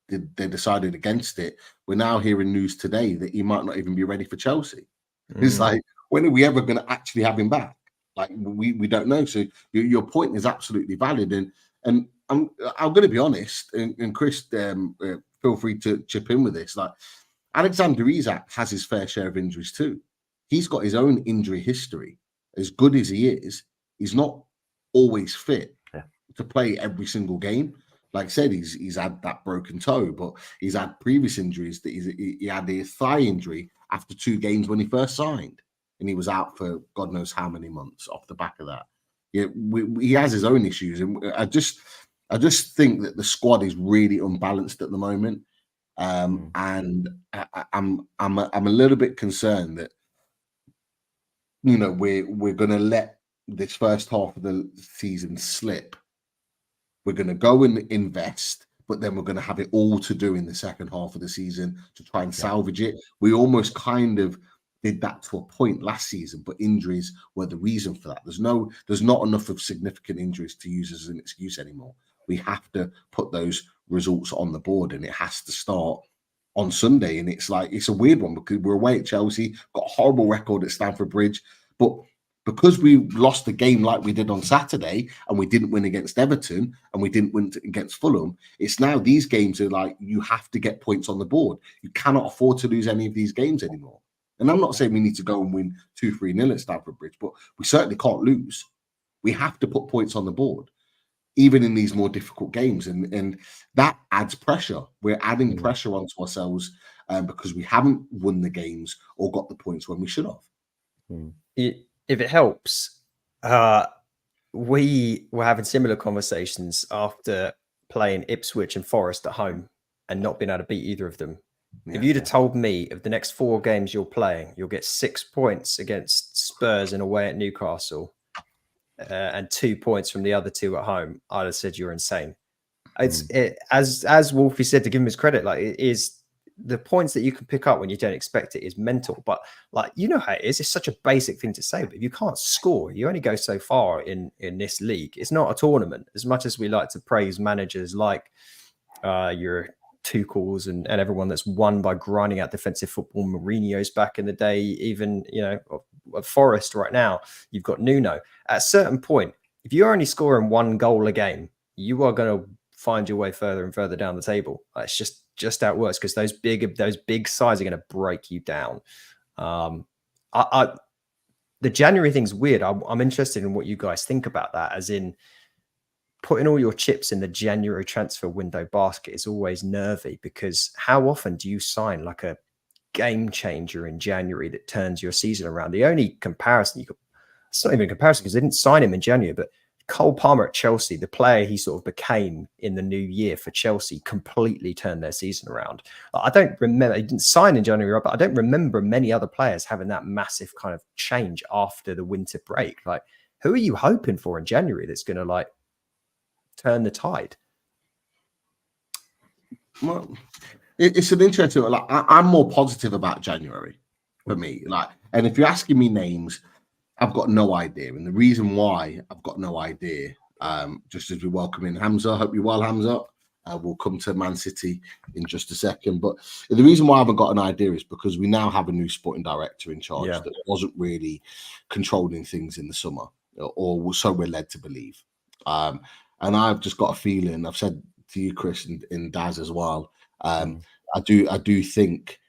They decided against it. We're now hearing news today that he might not even be ready for Chelsea. It's like, when are we ever going to actually have him back? Like, we don't know. So your point is absolutely valid. And I'm going to be honest, and Chris, feel free to chip in with this. Like, Alexander Isak has his fair share of injuries too. He's got his own injury history. As good as he is, he's not always fit to play every single game. Like I said, he's had that broken toe, but he's had previous injuries. That he had a thigh injury after 2 games when he first signed, and he was out for God knows how many months off the back of that. Yeah, he has his own issues, and I just think that the squad is really unbalanced at the moment, and I'm a little bit concerned that we're going to let this first half of the season slip. We're going to go and invest, but then we're going to have it all to do in the second half of the season to try and salvage it. We almost kind of did that to a point last season, but injuries were the reason for that. There's not enough of significant injuries to use as an excuse anymore. We have to put those results on the board, and it has to start on Sunday. And it's a weird one because we're away at Chelsea, got a horrible record at Stamford Bridge, but because we lost the game like we did on Saturday and we didn't win against Everton and we didn't win against Fulham, it's now these games are like, you have to get points on the board. You cannot afford to lose any of these games anymore. And I'm not saying we need to go and win 2-3-0 at Stamford Bridge, but we certainly can't lose. We have to put points on the board, even in these more difficult games. And that adds pressure. We're adding pressure onto ourselves because we haven't won the games or got the points when we should have. If it helps, we were having similar conversations after playing Ipswich and Forest at home and not being able to beat either of them. If you'd have told me of the next 4 games you're playing, you'll get 6 points against Spurs and away at Newcastle and 2 points from the other 2 at home, I'd have said you're insane. As Wolfie said, to give him his credit, like, it is the points that you can pick up when you don't expect it is mental. But like, you know how it is. It's such a basic thing to say, but if you can't score, you only go so far in this league. It's not a tournament. As much as we like to praise managers like your Tuchels and everyone that's won by grinding out defensive football, Mourinho's back in the day, even, at Forest right now, you've got Nuno. At a certain point, if you're only scoring 1 goal a game, you are going to find your way further and further down the table. It's just how it works, because those big sides are going to break you down. The January thing's weird. I'm interested in what you guys think about that, as in putting all your chips in the January transfer window basket is always nervy, because how often do you sign like a game changer in January that turns your season around? The only comparison it's not even a comparison because they didn't sign him in January, but Cole Palmer at Chelsea, the player he sort of became in the new year for Chelsea, completely turned their season around. I don't remember, he didn't sign in January, but I don't remember many other players having that massive kind of change after the winter break. Like, who are you hoping for in January that's going to like turn the tide? Well, it's an interesting, like, I'm more positive about January for me. Like, and if you're asking me names, I've got no idea. And the reason why I've got no idea, just as we welcome in Hamza, hope you're well, Hamza. We'll come to Man City in just a second. But the reason why I haven't got an idea is because we now have a new sporting director in charge that wasn't really controlling things in the summer, or so we're led to believe. And I've just got a feeling, I've said to you, Chris, and Daz as well, I do think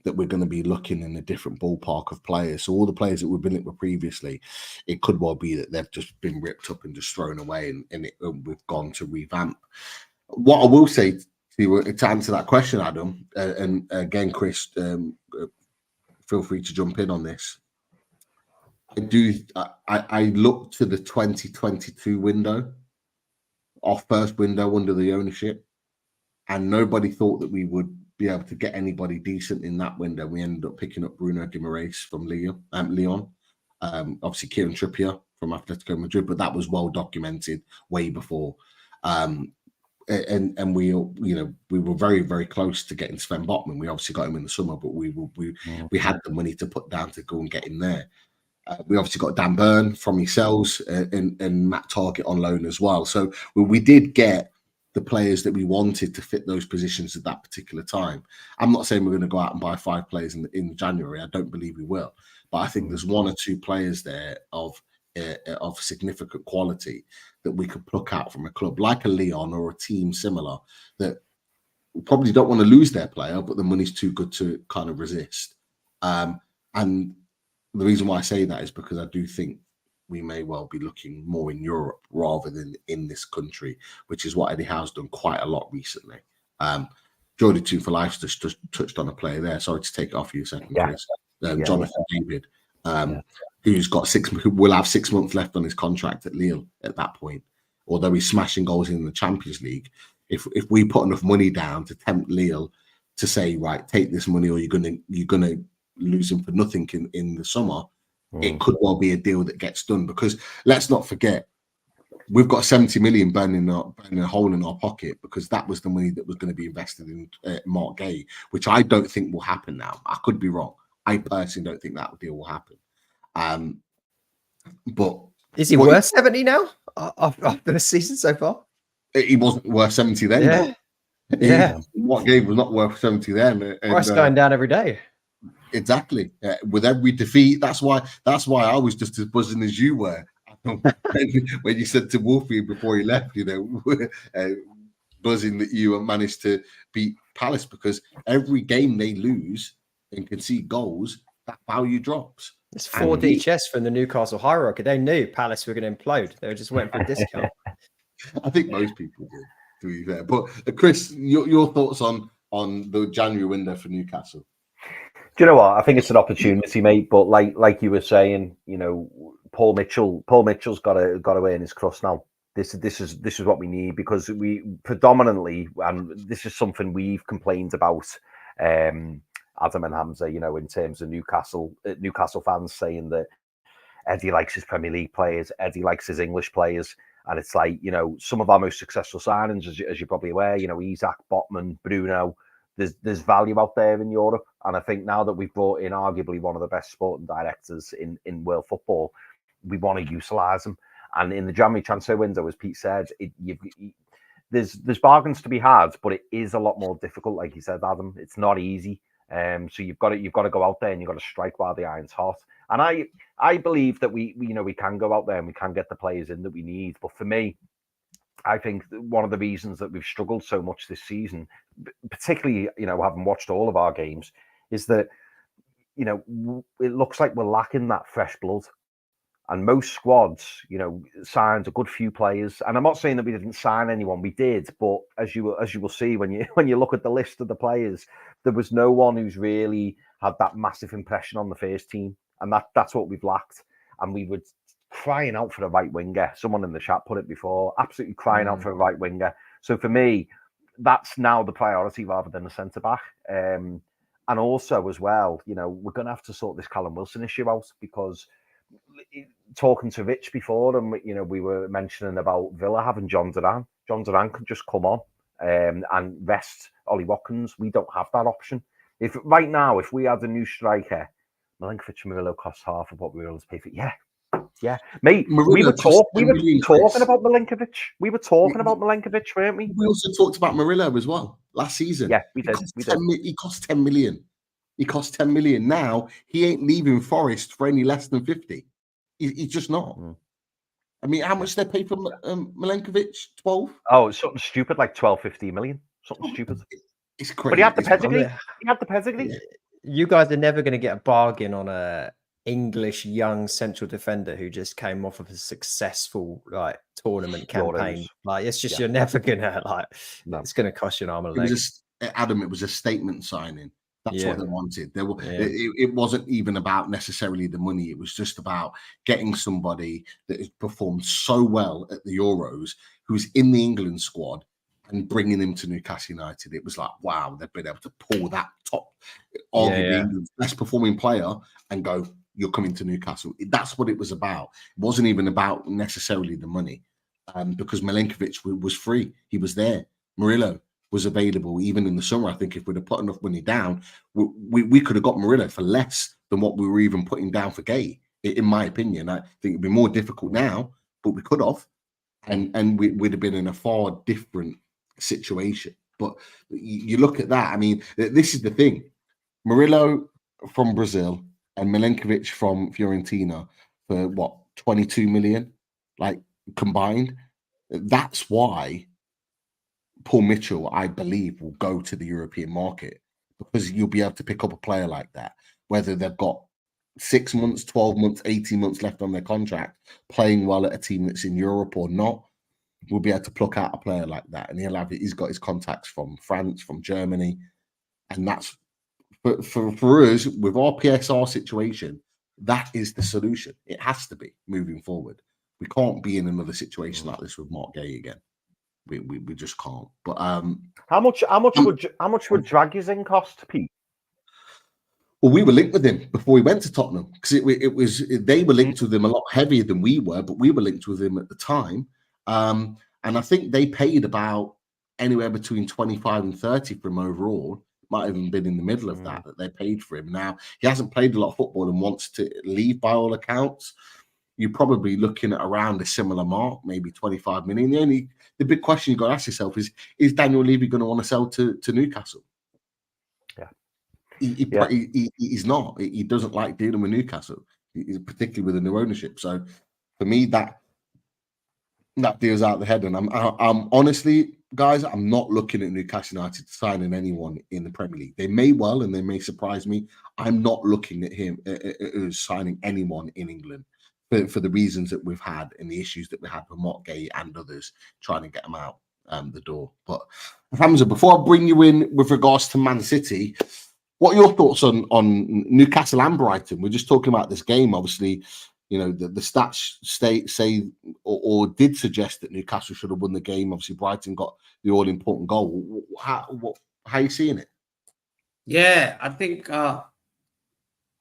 that we're going to be looking in a different ballpark of players. So all the players that we've been linked with previously, it could well be that they've just been ripped up and just thrown away, and we've gone to revamp. What I will say See, to answer that question, Adam, and again, Chris, feel free to jump in on this. I look to the 2022 window, our first window under the ownership, and nobody thought that we would be able to get anybody decent in that window. We ended up picking up Bruno Guimaraes from Lyon. Obviously Kieran Trippier from Atletico Madrid, but that was well documented way before. And we were very, very close to getting Sven Botman. We obviously got him in the summer, but we had the money to put down to go and get him there. We obviously got Dan Burn from yourselves and Matt Targett on loan as well. So we did get the players that we wanted to fit those positions at that particular time. I'm not saying we're going to go out and buy 5 players in January. I don't believe we will. But I think there's 1 or 2 players there of significant quality that we could pluck out from a club like a Lyon or a team similar that probably don't want to lose their player, but the money's too good to kind of resist. And the reason why I say that is because I do think we may well be looking more in Europe rather than in this country, which is what Eddie Howe's done quite a lot recently. Jordy 2 for Life just touched on a player there. Sorry to take it off you a second, Chris. Jonathan David, who will have 6 months left on his contract at Lille at that point. Although he's smashing goals in the Champions League, if we put enough money down to tempt Lille to say, right, take this money or you're gonna lose him for nothing in the summer, it could well be a deal that gets done. Because let's not forget, we've got 70 million burning a hole in our pocket because that was the money that was going to be invested in Mark Gay, which I don't think will happen now. I could be wrong. I personally don't think that deal will happen. But is he worth 70 now after the season so far? He wasn't worth 70 then. Yeah. Mark Gay was not worth 70 then. Price going down every day. Exactly. With every defeat, that's why I was just as buzzing as you were when you said to Wolfie before he left, buzzing that you managed to beat Palace, because every game they lose and concede goals, that value drops. It's 4D chess from the Newcastle hierarchy. They knew Palace were going to implode. They were just waiting for a discount. I think most people did, to be fair. But Chris, your thoughts on the January window for Newcastle? Do you know what? I think it's an opportunity, mate. But like you were saying, Paul Mitchell's got to earn his crust now. This is what we need, because we predominantly, and this is something we've complained about, Adam and Hamza, in terms of Newcastle fans saying that Eddie likes his Premier League players, Eddie likes his English players, and it's like, some of our most successful signings, as you're probably aware, Isaac, Botman, Bruno. There's value out there in Europe, and I think now that we've brought in arguably one of the best sporting directors in world football, we want to utilise them. And in the January transfer window, as Pete said, there's bargains to be had, but it is a lot more difficult. Like you said, Adam, it's not easy. So you've got to go out there and you've got to strike while the iron's hot. And I believe that we can go out there and we can get the players in that we need. But for me, I think one of the reasons that we've struggled so much this season, particularly, having watched all of our games, is that, it looks like we're lacking that fresh blood. And most squads, signed a good few players. And I'm not saying that we didn't sign anyone, we did. But as you will see when you look at the list of the players, there was no one who's really had that massive impression on the first team. And that's what we've lacked. And we would crying out for a right winger. Someone in the chat put it before, absolutely crying out for a right winger. So for me, that's now the priority rather than the centre back. And also as well, we're going to have to sort this Callum Wilson issue out, because talking to Rich before, and we were mentioning about Villa having John Duran. John Duran could just come on and rest Ollie Watkins. We don't have that option. If right now, if we had a new striker, Milinkovic and Murillo cost half of what we were able to pay for. Yeah, mate. We were talking about Milinkovic. We were talking about Milinkovic, weren't we? We also talked about Murillo as well last season. Yeah, we did. He cost 10 million. He cost 10 million. Now he ain't leaving Forest for any less than 50. He's just not. I mean, how much they pay for Milinkovic? 12? Oh, it's something stupid, like 12, 15 million. Something stupid. It's crazy. But he had the pedigree. He had the pedigree. You guys are never going to get a bargain on a English young central defender who just came off of a successful like tournament Euros. campaign. Like it's just Yeah. you're never gonna like No. it's gonna cost you an arm and a It leg. was Adam, it was a statement signing. That's what they wanted. There were, Yeah. it wasn't even about necessarily the money. It was just about getting somebody that has performed so well at the Euros, who's in the England squad, and bringing him to Newcastle United. It was like, wow, they've been able to pull that top, arguably England's best performing player, and go, you're coming to Newcastle. That's what it was about. It wasn't even about necessarily the money, because Milenkovic was free. He was there. Murillo was available even in the summer. I think if we'd have put enough money down, we could have got Murillo for less than what we were even putting down for Gay. In my opinion, I think it'd be more difficult now, but we could have, and we'd have been in a far different situation. But you look at that. I mean, this is the thing: Murillo from Brazil and Milenkovic from Fiorentina for what, 22 million, like combined. That's why Paul Mitchell, I believe, will go to the European market, because you'll be able to pick up a player like that, whether they've got 6 months, 12 months, 18 months left on their contract, playing well at a team that's in Europe or not. We'll be able to pluck out a player like that, and he's got his contacts from France, from Germany, and that's for us with our PSR situation. That is the solution. It has to be moving forward. We can't be in another situation like this with Mark Gay again. We just can't. But how much would Draguzin cost, Pete? Well, we were linked with him before we went to Tottenham, because they were linked with him a lot heavier than we were, but we were linked with him at the time. And I think they paid about anywhere between 25 and 30 for him overall. Might have even been in the middle of that they paid for him. Now, he hasn't played a lot of football and wants to leave by all accounts. You're probably looking at around a similar mark, maybe 25 million. The big question you've got to ask yourself is Daniel Levy going to want to sell to Newcastle? Yeah. He's not. He doesn't like dealing with Newcastle, particularly with the new ownership. So for me, that deal's out the head. And I'm honestly, guys, I'm not looking at Newcastle United signing anyone in the Premier League. They may well, and they may surprise me. I'm not looking at him signing anyone in England for the reasons that we've had and the issues that we had with Mark Gay and others trying to get them out the door. But Hamza, before I bring you in with regards to Man City, what are your thoughts on Newcastle and Brighton? We're just talking about this game. Obviously, you know, the stats say or did suggest that Newcastle should have won the game. Obviously, Brighton got the all-important goal. How are you seeing it? Yeah, I think,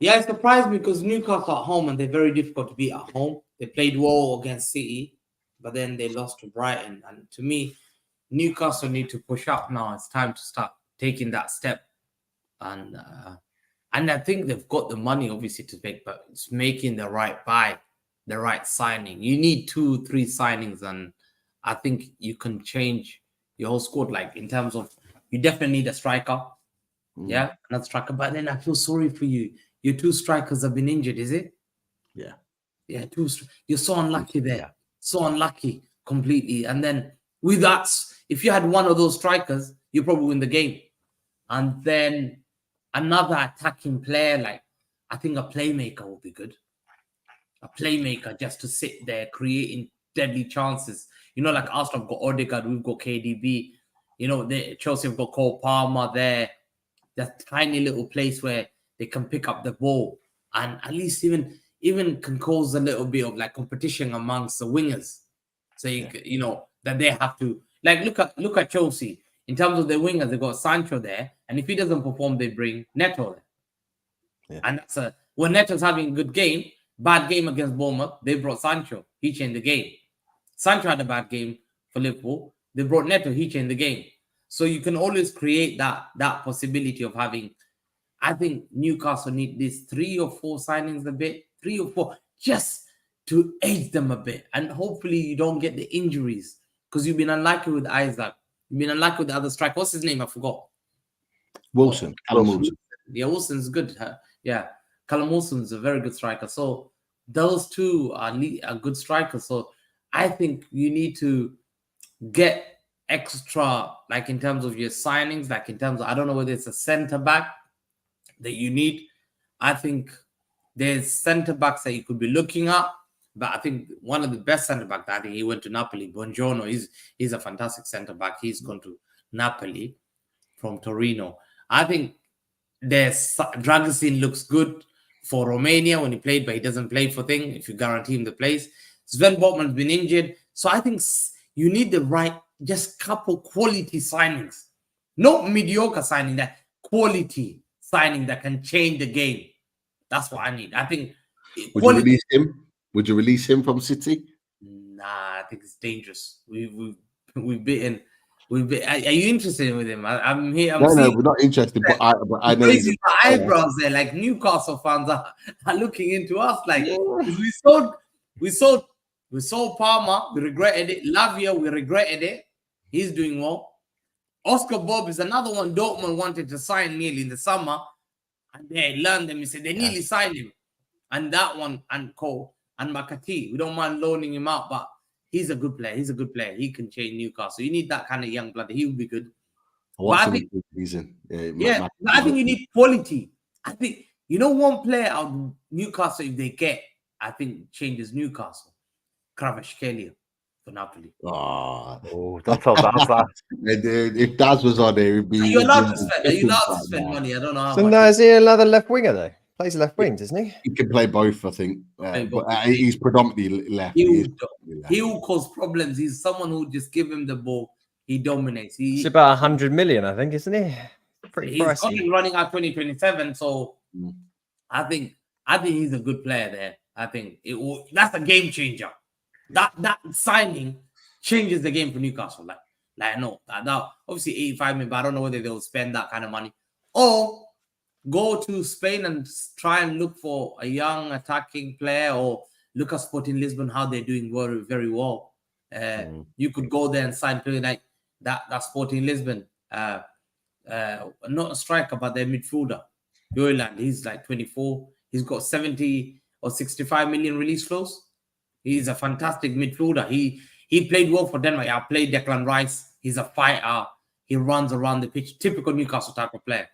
it surprised me because Newcastle at home, and they're very difficult to beat at home. They played well against City, but then they lost to Brighton. And to me, Newcastle need to push up now. It's time to start taking that step. And I think they've got the money, obviously, to make, but it's making the right buy, the right signing. You need 2-3 signings, and I think you can change your whole squad. Like, in terms of, you definitely need a striker. Yeah, another striker. But then I feel sorry for you. Your 2 strikers have been injured, is it? Yeah. Yeah, 2. You're so unlucky there. Yeah. So unlucky completely. And then with us, if you had one of those strikers, you probably win the game. And then another attacking player, like, I think a playmaker would be good. A playmaker just to sit there creating deadly chances. You know, like Arsenal have got Odegaard, we've got KDB. You know, Chelsea have got Cole Palmer there. That tiny little place where they can pick up the ball and at least even can cause a little bit of like competition amongst the wingers. So you know that they have to, like, look at Chelsea. In terms of the wingers, they've got Sancho there, and if he doesn't perform, they bring Neto there. Yeah. And that's when Neto's having a good game, bad game against Bournemouth, they brought Sancho. He changed the game. Sancho had a bad game for Liverpool. They brought Neto. He changed the game. So you can always create that possibility of having. I think Newcastle need these 3 or 4 signings a bit, 3 or 4, just to aid them a bit. And hopefully you don't get the injuries, because you've been unlucky with Isaac. You've been unlucky with the other striker. What's his name? I forgot. Wilson. Callum Wilson. Yeah, Wilson's good. Yeah, Callum Wilson's a very good striker. So those 2 are good strikers. So I think you need to get extra, like in terms of your signings, like in terms of, I don't know whether it's a centre back that you need. I think there's centre backs that you could be looking at. But I think one of the best centre backs, I think he went to Napoli. Buongiorno, he's a fantastic centre back. He's gone to Napoli from Torino. I think Dragusin looks good for Romania when he played, but he doesn't play for thing if you guarantee him the place. Sven Botman's been injured. So I think you need the right, just couple quality signings. Not mediocre signing, that quality signing that can change the game. That's what I need. I think. Would you release him? Would you release him from City? Nah, I think it's dangerous. We've beaten. Are you interested with him? I'm here. No, we're not interested. But I know crazy eyebrows there. Like Newcastle fans are looking into us. Like we sold Palmer. We regretted it. Lavia, we regretted it. He's doing well. Oscar Bob is another one. Dortmund wanted to sign nearly in the summer, and they learned them. He said they nearly signed him, and that one and Cole and Makati. We don't mind loaning him out, but he's a good player. He's a good player. He can change Newcastle. You need that kind of young blood. He would be good. I think reason. I think you need quality. I think one player out of Newcastle, if they get, I think changes Newcastle. Kvaratskhelia for Napoli. Oh, don't tell Daz that. If Daz was on there, it'd be. Are you allowed to spend money? I don't know how So much. now is he another left winger though? Plays left wing, doesn't he? He can play both, I think. But he's predominantly left. He will cause problems. He's someone who just give him the ball. He dominates. It's about 100 million, I think, isn't he? Pretty He's pricey. running out 2027. So I think he's a good player there. I think that's a game changer. That signing changes the game for Newcastle. That obviously 85 million, but I don't know whether they'll spend that kind of money or go to Spain and try and look for a young attacking player, or look at Sporting Lisbon, how they're doing very, very well. You could go there and sign player like that Sporting Lisbon. Not a striker, but their midfielder. Joyland, he's like 24. He's got 70 or 65 million release flows. He's a fantastic midfielder. He played well for Denmark. I played Declan Rice. He's a fighter. He runs around the pitch. Typical Newcastle type of player.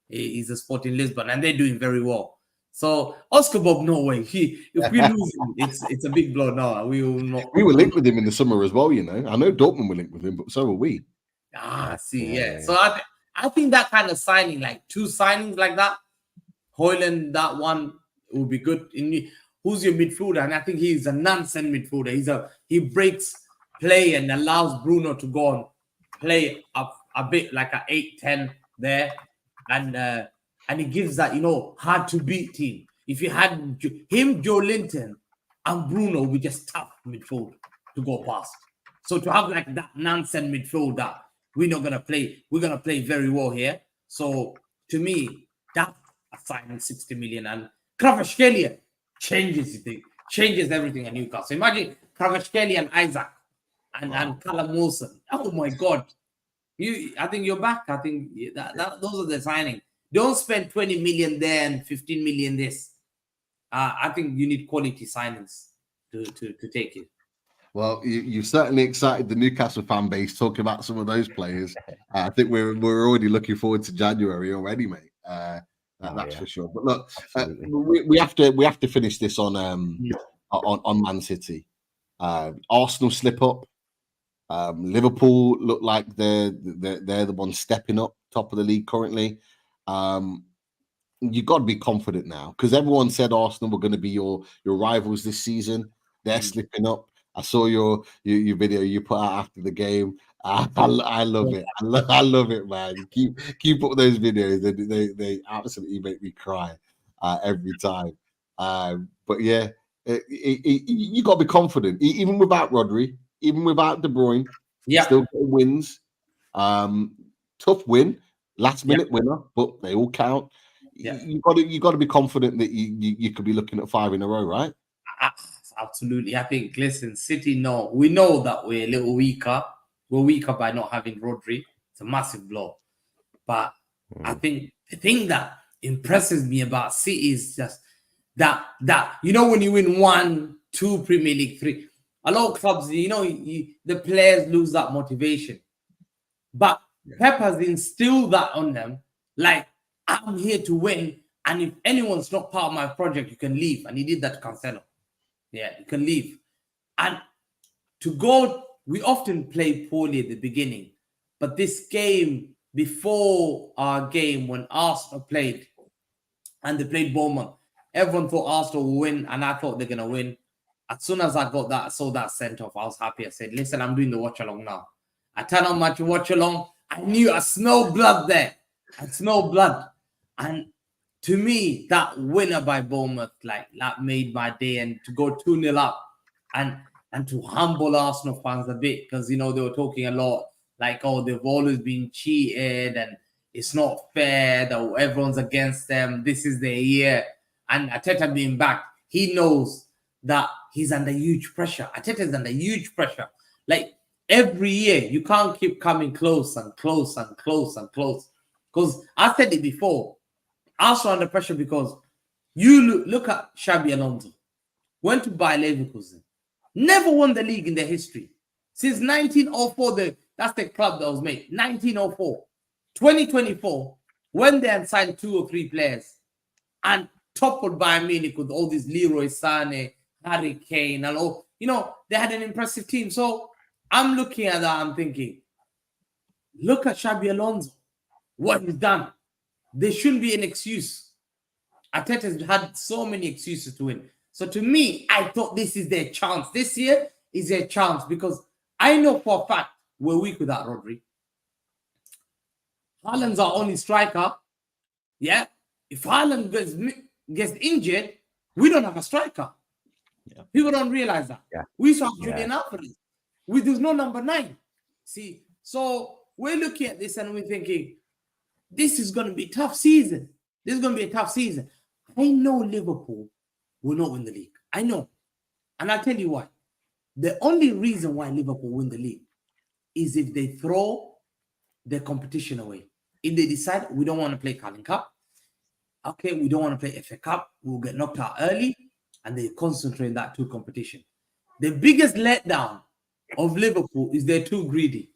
He's a Sporting Lisbon, and they're doing very well. So Oscar Bob, no way. If we lose him, it's a big blow. No, we will not. We were linked with him in the summer as well. I know Dortmund were linked with him, but so were we. So I think that kind of signing, like two signings like that, Højlund, that one would be good. Who's your midfielder? And I think he's a nonsense midfielder. He breaks play and allows Bruno to go and play up a bit like an 8-10 there. And he gives that, hard to beat team. If you had him, Joe Linton, and Bruno, we just tough midfield to go past. So to have like that nonsense midfield that we're gonna play very well here. So to me, that's a signing 60 million, and Kvaratskhelia changes everything at Newcastle. Imagine Kvaratskhelia and Isaac and Callum Wilson. Oh my God. I think you're back. I think those are the signing. Don't spend 20 million there and 15 million this. I think you need quality signings to take it. Well, you certainly excited the Newcastle fan base talking about some of those players. I think we're already looking forward to January already, mate. That's for sure. But look, we have to finish this on Man City. Arsenal slip up. Liverpool look like they're the ones stepping up top of the league currently. You got to be confident now, because everyone said Arsenal were going to be your rivals this season. They're slipping up. I saw your video you put out after the game. I love it. I love it, man. Keep up those videos. They absolutely make me cry every time. But yeah, you got to be confident, even without Rodri. Even without De Bruyne, still getting wins. Tough win, last minute winner, but they all count. You got to be confident that you could be looking at 5 in a row, right? Absolutely. I think, listen, City, we know that we're a little weaker. We're weaker by not having Rodri. It's a massive blow. But I think the thing that impresses me about City is just that when you win 1, 2 Premier League, 3. A lot of clubs, the players lose that motivation. But Pep has instilled that on them. Like, I'm here to win. And if anyone's not part of my project, you can leave. And he did that to Cancelo. Yeah, you can leave. And to go, we often play poorly at the beginning. But this game, before our game, when Arsenal played, and they played Bournemouth, everyone thought Arsenal will win, and I thought they're going to win. As soon as I saw that sent off, I was happy. I said, listen, I'm doing the watch along now. I turned on my watch along. I knew I smelled blood there. I smelled blood. And to me, that winner by Bournemouth, like, that made my day. And to go 2-0 up and to humble Arsenal fans a bit, because, you know, they were talking a lot like, oh, they've always been cheated and it's not fair that everyone's against them. This is their year. And Arteta being back, he knows that he's under huge pressure. Arteta's under huge pressure. Like, every year, you can't keep coming close and close and close and close. Because I said it before, Arsenal under pressure because you look at Xabi Alonso, went to Bayer Leverkusen, never won the league in their history. Since 1904, that's the club that was made, 1904. 2024, when they had signed 2 or 3 players and toppled Bayern Munich with all these Leroy Sané, Harry Kane, and all, you know, they had an impressive team. So I'm looking at that, I'm thinking, look at Xabi Alonso, what he's done. There shouldn't be an excuse. Arteta's had so many excuses to win. So to me, I thought this is their chance. This year is their chance because I know for a fact we're weak without Rodri. Haaland's our only striker. Yeah. If Haaland gets injured, we don't have a striker. Yeah. People don't realize that. Yeah. We saw Julian Alvarez. There's no number 9. See, so we're looking at this and we're thinking, this is going to be a tough season. This is going to be a tough season. I know Liverpool will not win the league. I know. And I'll tell you why. The only reason why Liverpool win the league is if they throw their competition away. If they decide we don't want to play Carling Cup, okay, we don't want to play FA Cup, we'll get knocked out early, and they concentrate on that 2 competition. The biggest letdown of Liverpool is they're too greedy.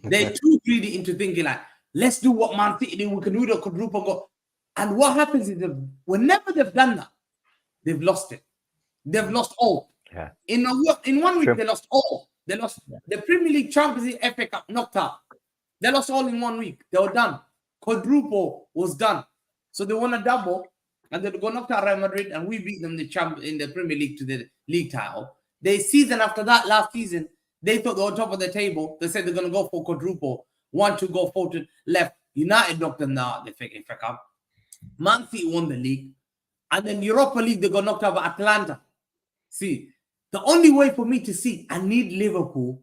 They're too greedy into thinking like, let's do what Man City did, we can do the quadruple goal. And what happens is whenever they've done that, they've lost it. They've lost all. Yeah. In 1 week, True. they lost all. They lost the Premier League, Champions League, FA Cup, knocked out. They lost all in 1 week. They were done. Quadruple was done. So they won a double, and they got knocked out Real Madrid, and we beat them in the Premier League to the league title. The season after that, last season, they thought they were on top of the table. They said they're going to go for quadruple. 1 to go 4 to left. United knocked them out the FA Cup. Man City won the league. And then Europa League, they got knocked out by Atlanta. See, the only way for me to see, I need Liverpool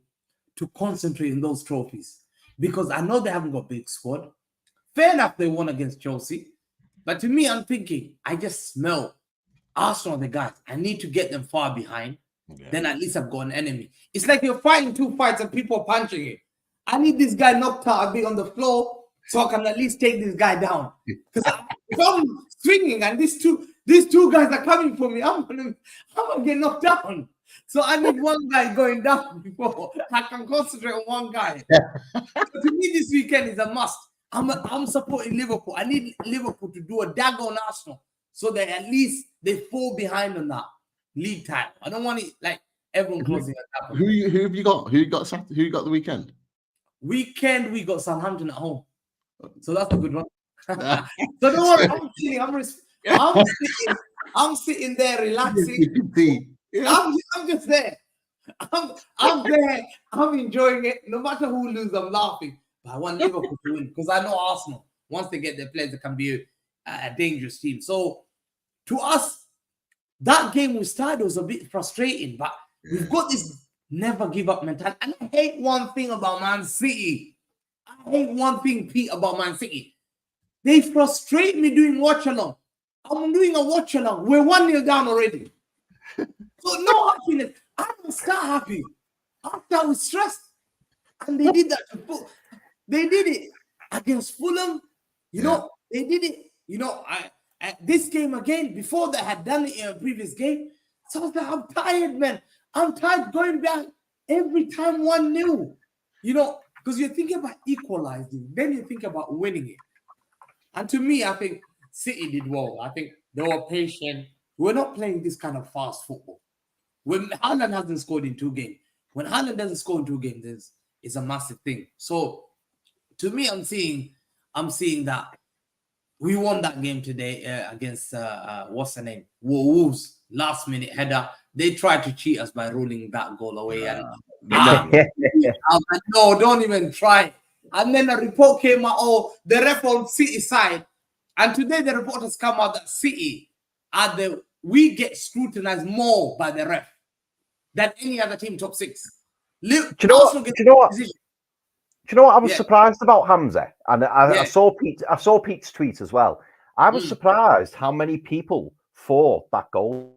to concentrate on those trophies. Because I know they haven't got a big squad. Fair enough, they won against Chelsea. But to me, I'm thinking, I just smell Arsenal, the guys. I need to get them far behind. Yeah. Then at least I've got an enemy. It's like you're fighting 2 fights and people are punching you. I need this guy knocked out a bit on the floor so I can at least take this guy down. Because if I'm swinging and these two guys are coming for me, I'm gonna get knocked down. So I need one guy going down before I can concentrate on one guy. So to me, this weekend is a must. I'm supporting Liverpool. I need Liverpool to do a dagger on Arsenal so that at least they fall behind on that league title. I don't want it like everyone closing a gap. Who have you got? Who you got the weekend? Weekend we got Southampton at home, so that's a good one. So don't worry, I'm chilling. I'm sitting there relaxing. I'm just there. I'm there. I'm enjoying it. No matter who loses, I'm laughing. But I want Liverpool to win because I know Arsenal, once they get their players, they can be a dangerous team. So to us, that game we started was a bit frustrating, but we've got this never give up mentality. And I hate one thing about Man City. I hate one thing, Pete, about Man City. They frustrate me doing watch along. I'm doing a watch along. We're 1-0 down already. So no happiness. I don't start happy. I start with stress. And they did that. They did it against Fulham. You know, they did it. You know, this game again, before they had done it in a previous game. So I was like, I'm tired, man. I'm tired going back every time 1-0. You know, because you're thinking about equalizing. Then you think about winning it. And to me, I think City did well. I think they were patient. We're not playing this kind of fast football. When Haaland hasn't scored in 2 games, when Haaland doesn't score in 2 games, it's a massive thing. So to me, I'm seeing that we won that game today against what's the name? Wolves. Last minute header. They tried to cheat us by ruling that goal away. And no, don't even try. And then a report came out, oh, the ref on City side. And today the report has come out that City we get scrutinized more by the ref than any other team top 6. Do you know what? Do you know what I was surprised about, Hamza? And I saw Pete's tweet as well. I was surprised how many people thought that goal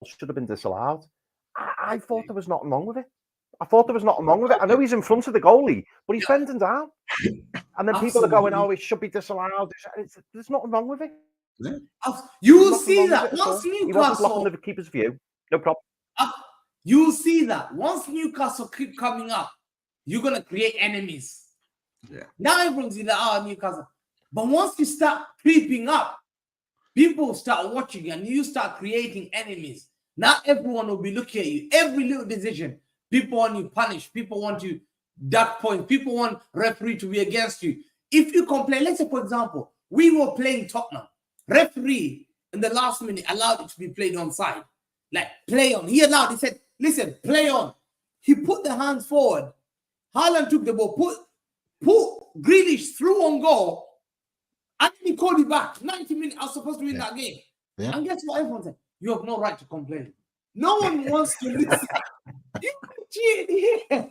should have been disallowed. I thought there was nothing wrong with it. I know he's in front of the goalie, but he's bending down. And then people are going, oh, it should be disallowed. There's nothing wrong with it. Yeah. You will see that once He wasn't Newcastle blocking the keeper's view. No problem. you will see that once Newcastle keep coming up, you're gonna create enemies. Yeah. Now everyone's in the Newcastle. But once you start creeping up, people start watching and you start creating enemies. Now everyone will be looking at you. Every little decision, people want you punished. People want you duck points. People want referee to be against you. If you complain, let's say, for example, we were playing Tottenham. Referee in the last minute allowed it to be played onside. Like, play on. He said, listen, play on. He put the hands forward. Haaland took the ball, put Grealish through on goal, and then he called it back. 90 minutes, I was supposed to win that game. Yeah. And guess what everyone said? You have no right to complain. No one wants to listen. You cheat here.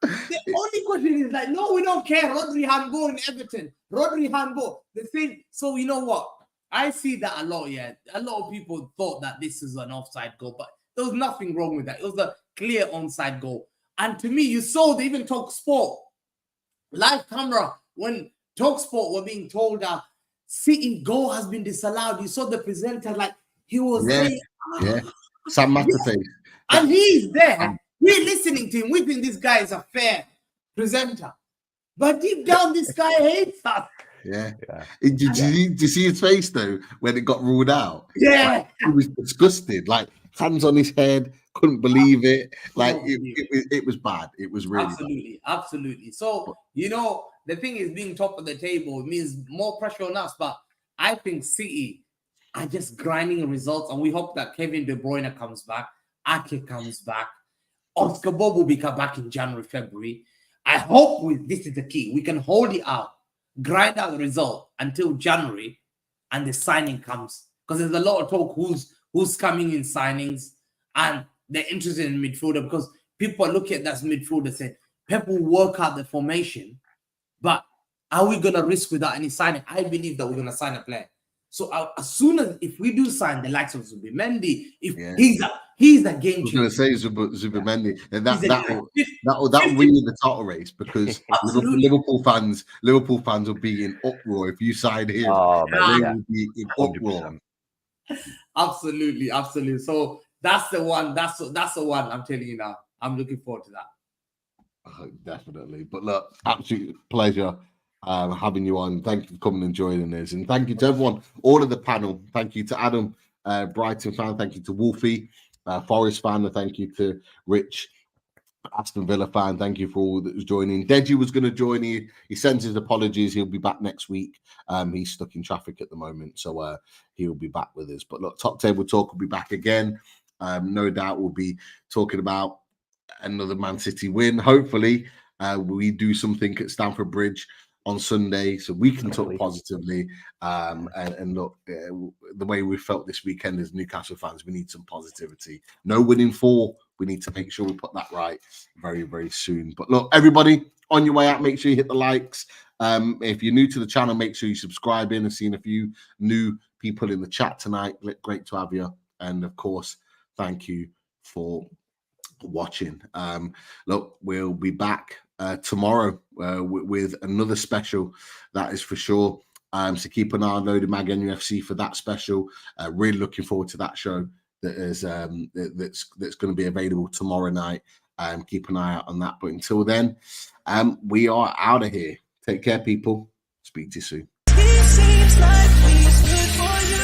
The only question is like, no, we don't care. Rodri handball in Everton. Rodri handball. The thing. So you know what? I see that a lot. Yeah, a lot of people thought that this is an offside goal, but there was nothing wrong with that. It was a clear onside goal. And to me, you saw they even Talk Sport live camera when Talk Sport were being told that City goal has been disallowed. You saw the presenter like he was saying, Sam Matterface. And he's there. We're listening to him. We think this guy is a fair presenter. But deep down, this guy hates us. Yeah. Did you see his face, though, when it got ruled out? Yeah. Like, he was disgusted. Like, hands on his head. Couldn't believe it. Like, it was bad. It was really bad. Absolutely. So, you know, the thing is being top of the table means more pressure on us. But I think City are just grinding results. And we hope that Kevin De Bruyne comes back. Ake comes back. Oscar Bob will be back in January, February. I hope this is the key. We can hold it out, grind out the result until January, and the signing comes. Because there's a lot of talk who's coming in signings, and they're interested in midfielder because people are looking at that midfielder saying, Pep will work out the formation, but are we going to risk without any signing? I believe that we're going to sign a player. So as soon as if we do sign the likes of Zubimendi, he's a game changer. I was going to say Zubimendi, and that'll win you the title race because Liverpool fans will be in uproar if you sign him. They will be in uproar. Absolutely. So that's the one. That's the one. I'm telling you now. I'm looking forward to that. Definitely. But look, absolute pleasure. Having you on. Thank you for coming and joining us, and thank you to everyone, all of the panel. Thank you to Adam, Brighton fan. Thank you to Wolfie, Forest fan. And thank you to Rich, Aston Villa fan. Thank you for all that was joining. Deji was going to join you. He sends his apologies. He'll be back next week. He's stuck in traffic at the moment, so he'll be back with us. But look, Top Table Talk will be back again. No doubt we'll be talking about another Man City win. Hopefully, we do something at Stamford Bridge on Sunday, so we can talk positively. And look, the way we felt this weekend as Newcastle fans, we need some positivity. No winning 4. We need to make sure we put that right very, very soon. But look, everybody, on your way out, make sure you hit the likes. If you're new to the channel, make sure you subscribe in. I've seen a few new people in the chat tonight. Great to have you. And of course, thank you for watching. Look, we'll be back tomorrow with another special, that is for sure. So keep an eye on Loaded Mag NUFC for that special. Really looking forward to that show that is that's going to be available tomorrow night. Keep an eye out on that. But until then, we are out of here. Take care, people. Speak to you soon. for you.